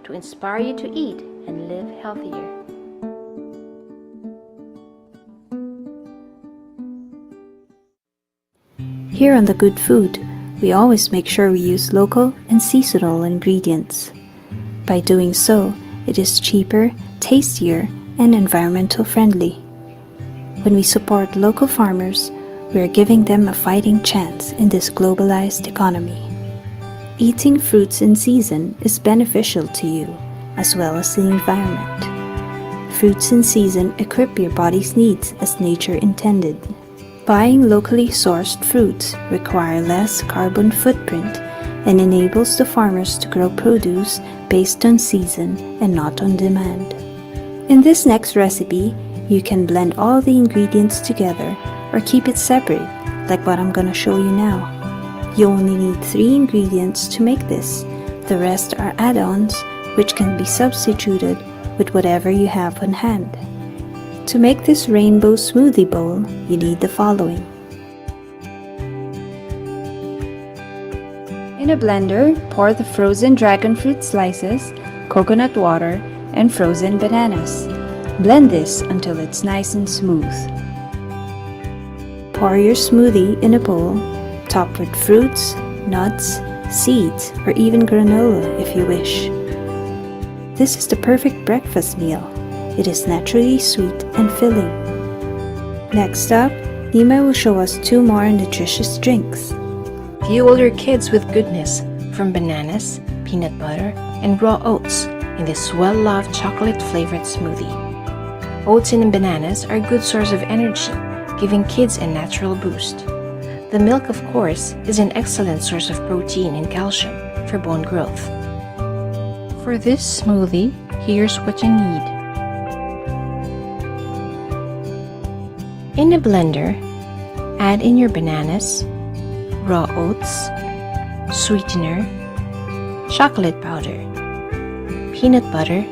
to inspire you to eat and live healthier. Here on The Good Food, we always make sure we use local and seasonal ingredients. By doing so, it is cheaper, tastier, and environmental friendly. When we support local farmers, we are giving them a fighting chance in this globalized economy. Eating fruits in season is beneficial to you, as well as the environment. Fruits in season equip your body's needs as nature intended. Buying locally sourced fruits require less carbon footprint and enables the farmers to grow produce based on season and not on demand. In this next recipe, you can blend all the ingredients together or keep it separate, like what I'm gonna show you now. You only need 3 ingredients to make this. The rest are add-ons, which can be substituted with whatever you have on hand. To make this rainbow smoothie bowl, you need the following. In a blender, pour the frozen dragon fruit slices, coconut water, and frozen bananas. Blend this until it's nice and smooth. Pour your smoothie in a bowl, topped with fruits, nuts, seeds, or even granola if you wish. This is the perfect breakfast meal. It is naturally sweet and filling. Next up, Nima will show us 2 more nutritious drinks. Fuel your kids with goodness from bananas, peanut butter, and raw oats in this well-loved chocolate-flavored smoothie. Oats and bananas are a good source of energy, giving kids a natural boost. The milk, of course, is an excellent source of protein and calcium for bone growth. For this smoothie, here's what you need. In a blender, add in your bananas, raw oats, sweetener, chocolate powder, peanut butter,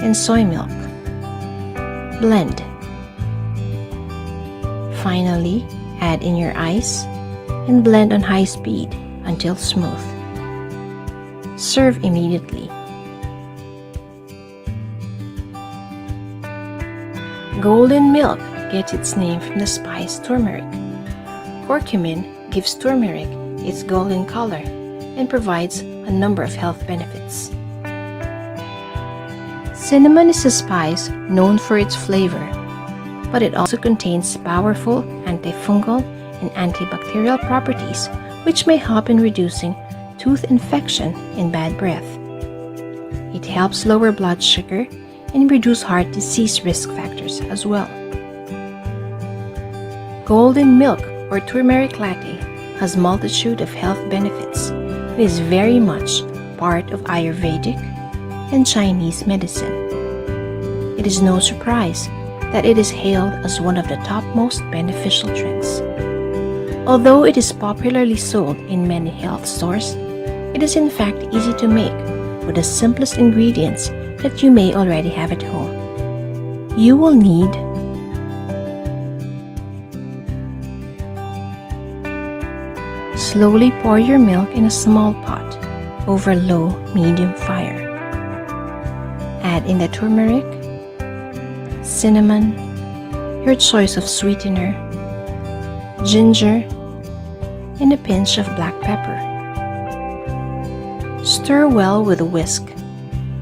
and soy milk. Blend. Finally, add in your ice and blend on high speed until smooth. Serve immediately. Golden milk gets its name from the spice turmeric. Curcumin gives turmeric its golden color and provides a number of health benefits. Cinnamon is a spice known for its flavor, but it also contains powerful antifungal and antibacterial properties which may help in reducing tooth infection and bad breath. It helps lower blood sugar and reduce heart disease risk factors as well. Golden milk or turmeric latte has multitude of health benefits. It is very much part of Ayurvedic and Chinese medicine. It is no surprise that it is hailed as one of the topmost beneficial drinks. Although it is popularly sold in many health stores, it is in fact easy to make with the simplest ingredients that you may already have at home. You will need slowly pour your milk in a small pot over low-medium fire. Add in the turmeric, cinnamon, your choice of sweetener, ginger, and a pinch of black pepper. Stir well with a whisk,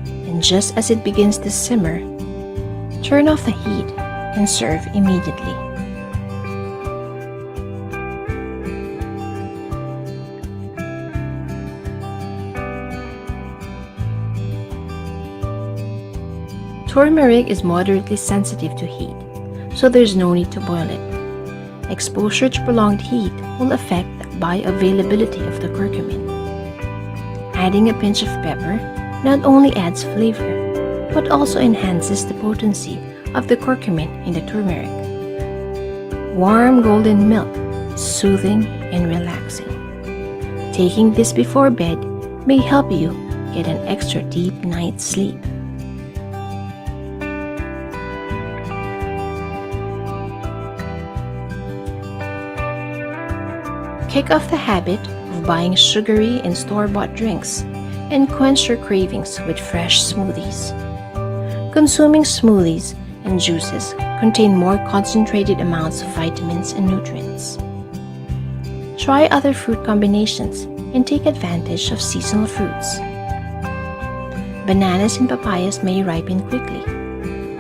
and just as it begins to simmer, turn off the heat and serve immediately. Turmeric is moderately sensitive to heat, so there's no need to boil it. Exposure to prolonged heat will affect the bioavailability of the curcumin. Adding a pinch of pepper not only adds flavor, but also enhances the potency of the curcumin in the turmeric. Warm golden milk is soothing and relaxing. Taking this before bed may help you get an extra deep night's sleep. Kick off the habit of buying sugary and store-bought drinks and quench your cravings with fresh smoothies. Consuming smoothies and juices contain more concentrated amounts of vitamins and nutrients. Try other fruit combinations and take advantage of seasonal fruits. Bananas and papayas may ripen quickly,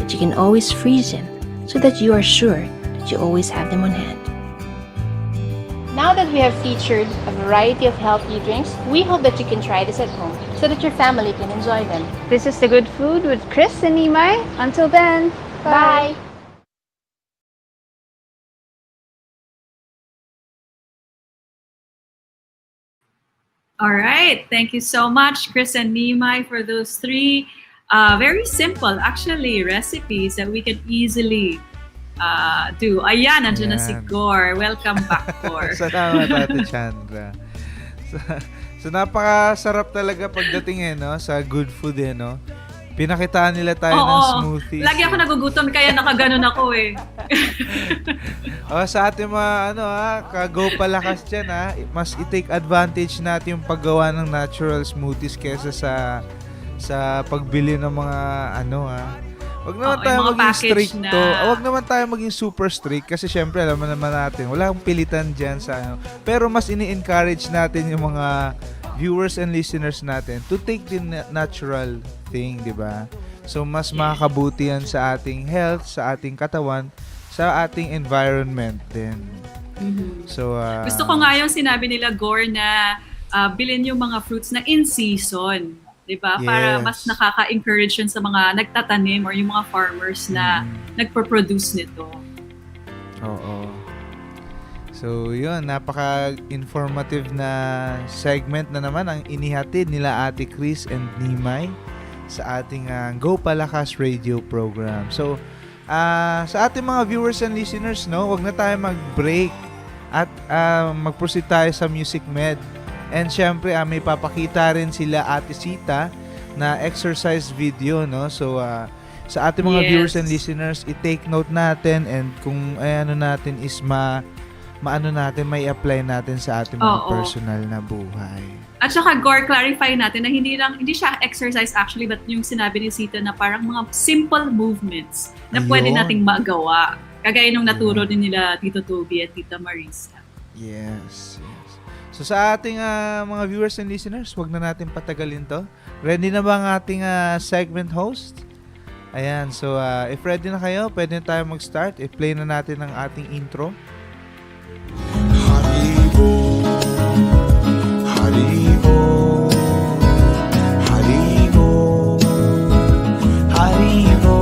but you can always freeze them so that you are sure that you always have them on hand. Now that we have featured a variety of healthy drinks, we hope that you can try this at home so that your family can enjoy them. This is The Good Food with Chris and E-RYT. Until then, Bye! All right. Thank you so much, Chris and E-RYT, for those three very simple, actually, recipes that we can easily do. Ayan, nandiyan na si Gaur. Welcome back, Gaur. Salamat, Ate Chandra. So napakasarap talaga pagdating no, sa good food no. Pinakitaan nila tayo ng smoothies. Lagi ako nagugutom kaya nakaganon ako eh. Sa ating mga ka-Gopalakas dyan mas i-take advantage natin yung paggawa ng natural smoothies kesa sa pagbili ng mga Wag naman tayo maging strict to. Wag naman tayo maging super strict kasi syempre alam naman natin, wala akong pilitan diyan sa Pero mas ini-encourage natin yung mga viewers and listeners natin to take the natural thing, di ba? So mas makakabuti yan sa ating health, sa ating katawan, sa ating environment din. So gusto ko nga yung sinabi nila Gaur na bilhin yung mga fruits na in season. Diba? Yes. Para mas nakaka-encourage yun sa mga nagtatanim or yung mga farmers na nagpo-produce nito. Oo. So, yun. Napaka-informative na segment na naman ang inihatid nila Ate Chris and E-RYT sa ating Gopalakas radio program. So, sa ating mga viewers and listeners, wag na tayo mag-break at mag-proceed tayo sa Music Med. And syempre, may papakita rin sila Ate Sita na exercise video, no? So, sa ating mga viewers and listeners, i-take note natin and kung natin is may apply natin sa ating mga personal na buhay. At saka, Gaur, clarify natin na hindi siya exercise actually, but yung sinabi ni Sita na parang mga simple movements na pwede nating magawa. Kagaya nung naturo din nila Tito Toby at Tita Marisa. Yes. So sa ating mga viewers and listeners, wag na natin patagalin to. Ready na ba ang ating segment host? Ayan, so if ready na kayo, pwede na tayo mag-start. I-play na natin ang ating intro. Haribo, Haribo, Haribo, Haribo.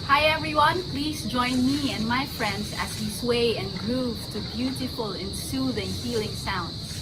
Hi everyone, please join me and my friends as we sway and groove to beautiful and soothing healing sounds.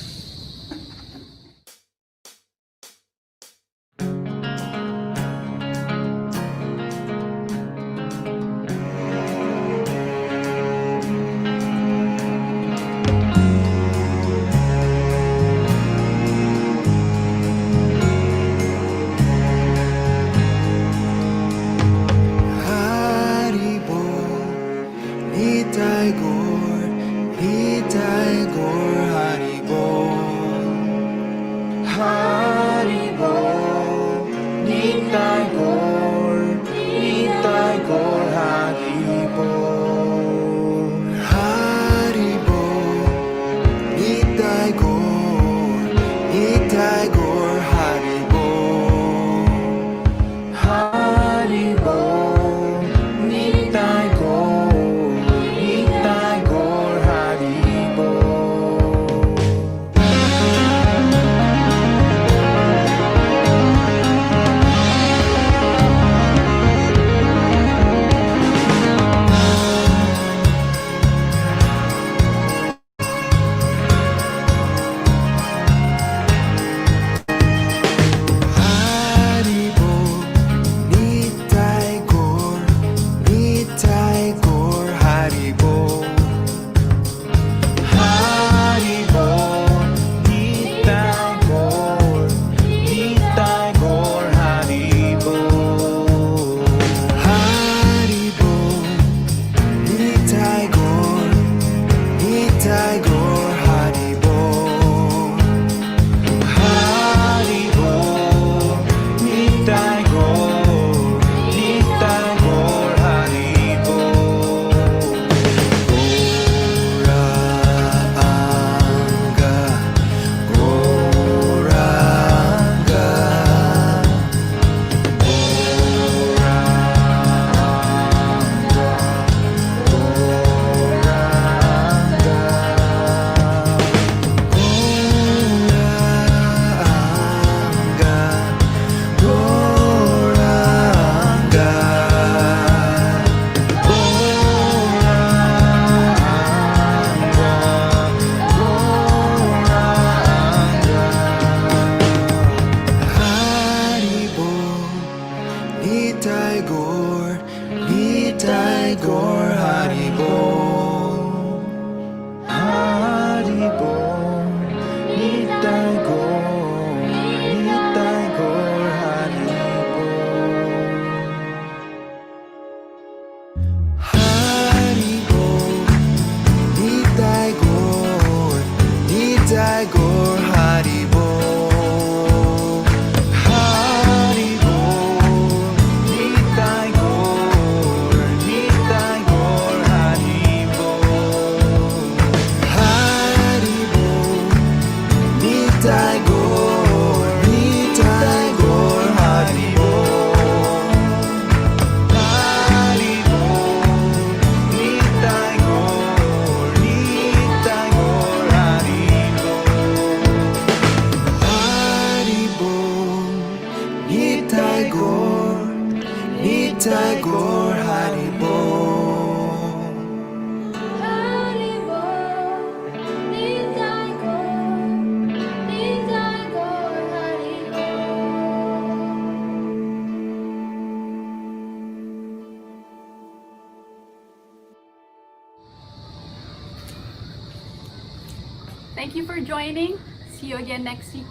Thank you for joining. See you again next week.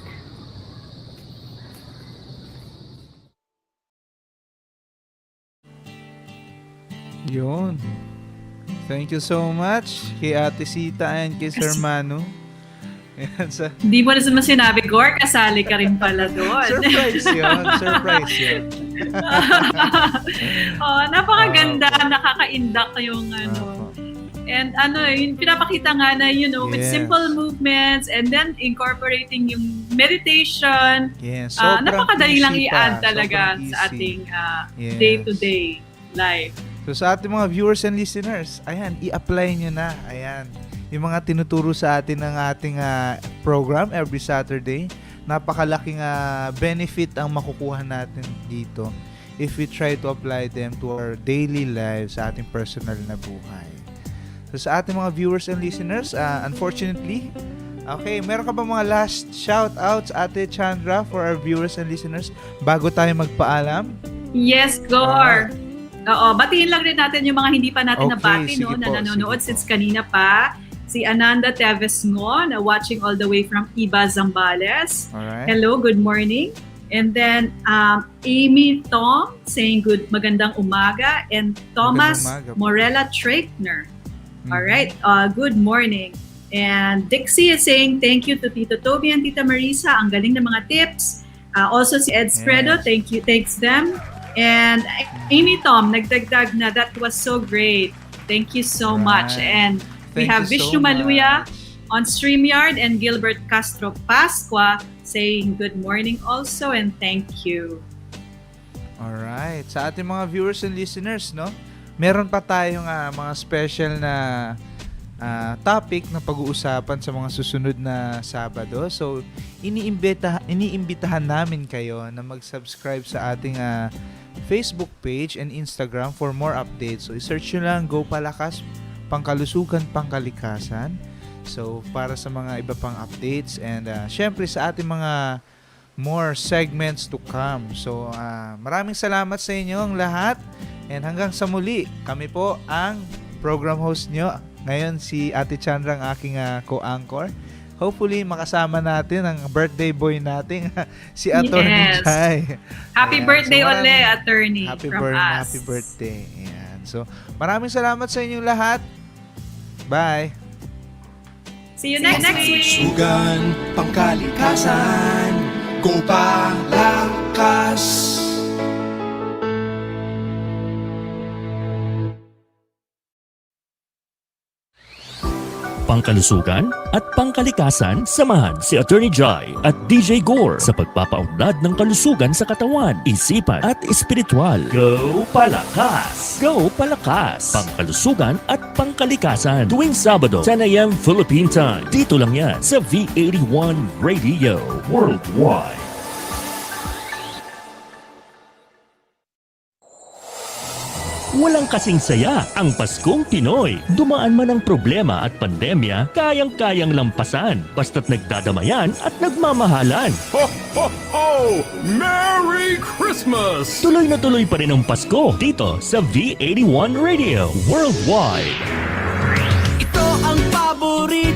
Yun. Thank you so much kay Ate Sita and kay Sir Manu. Ayan, Hindi mo na naman sinabi, Gaur, kasali ka rin pala doon. Surprise yun. Surprise yun. Napakaganda. Nakaka-induct yung ano. And yung pinapakita nga na, with simple movements and then incorporating yung meditation. Yes. Napakadali lang i-add talaga sa ating day-to-day life. So sa ating mga viewers and listeners, ayan, i-apply nyo na. Ayan, yung mga tinuturo sa atin ng ating program every Saturday. Napakalaking benefit ang makukuha natin dito if we try to apply them to our daily lives sa ating personal na buhay. So sa ating mga viewers and listeners, unfortunately, okay, meron ka ba mga last shout-outs, Ate Chandra, for our viewers and listeners bago tayo magpaalam? Yes, Gaur. Oo, batiin lang rin natin yung mga hindi pa natin nabati, no, na nanonood since kanina pa. Si Ananda Tevesngo, na watching all the way from Iba, Zambales. Alright. Hello, good morning. And then Amy Tong saying magandang umaga, and Thomas Morella Traitner. All right, good morning. And Dixie is saying thank you to Tito Toby and Tita Marisa. Ang galing ng mga tips. Also si Ed Scredo, thanks them. And Amy Tom, nagdagdag na that was so great. Thank you so much. And we have Vishnu Maluya on StreamYard and Gilbert Castro Pasqua saying good morning also and thank you. Alright. Sa ating mga viewers and listeners, no? Meron pa tayong mga special na topic na pag-uusapan sa mga susunod na Sabado. So, iniimbitahan namin kayo na mag-subscribe sa ating Facebook page and Instagram for more updates. So, i-search nyo lang Gopalakas, Kalusugan, Kalikasan. So, para sa mga iba pang updates and syempre sa ating mga more segments to come. So, maraming salamat sa inyong lahat and hanggang sa muli, kami po ang program host nyo. Ngayon, si Ate Chandra ang aking co-anchor. Hopefully, makasama natin ang birthday boy natin, si Atty. Jai. Happy birthday ulit, Attorney, from us. Happy birthday. Ayan. So, maraming salamat sa inyong lahat. Bye. See you next week. Kalusugan, pangkalikasan, Gopalakas. Pangkalusugan at pangkalikasan, samahan si Atty. Jai at DJ Gaur sa pagpapaunlad ng kalusugan sa katawan, isipan at espiritual. Go Palakas! Go Palakas! Pangkalusugan at pangkalikasan tuwing Sabado, 10 a.m. Philippine Time. Dito lang yan sa V81 Radio Worldwide. Walang kasing saya ang Paskong Pinoy. Dumaan man ang problema at pandemya, kayang-kayang lampasan basta't nagdadamayan at nagmamahalan. Ho, ho, ho! Merry Christmas! Tuloy na tuloy pa rin ang Pasko dito sa V81 Radio Worldwide. Ito ang paborito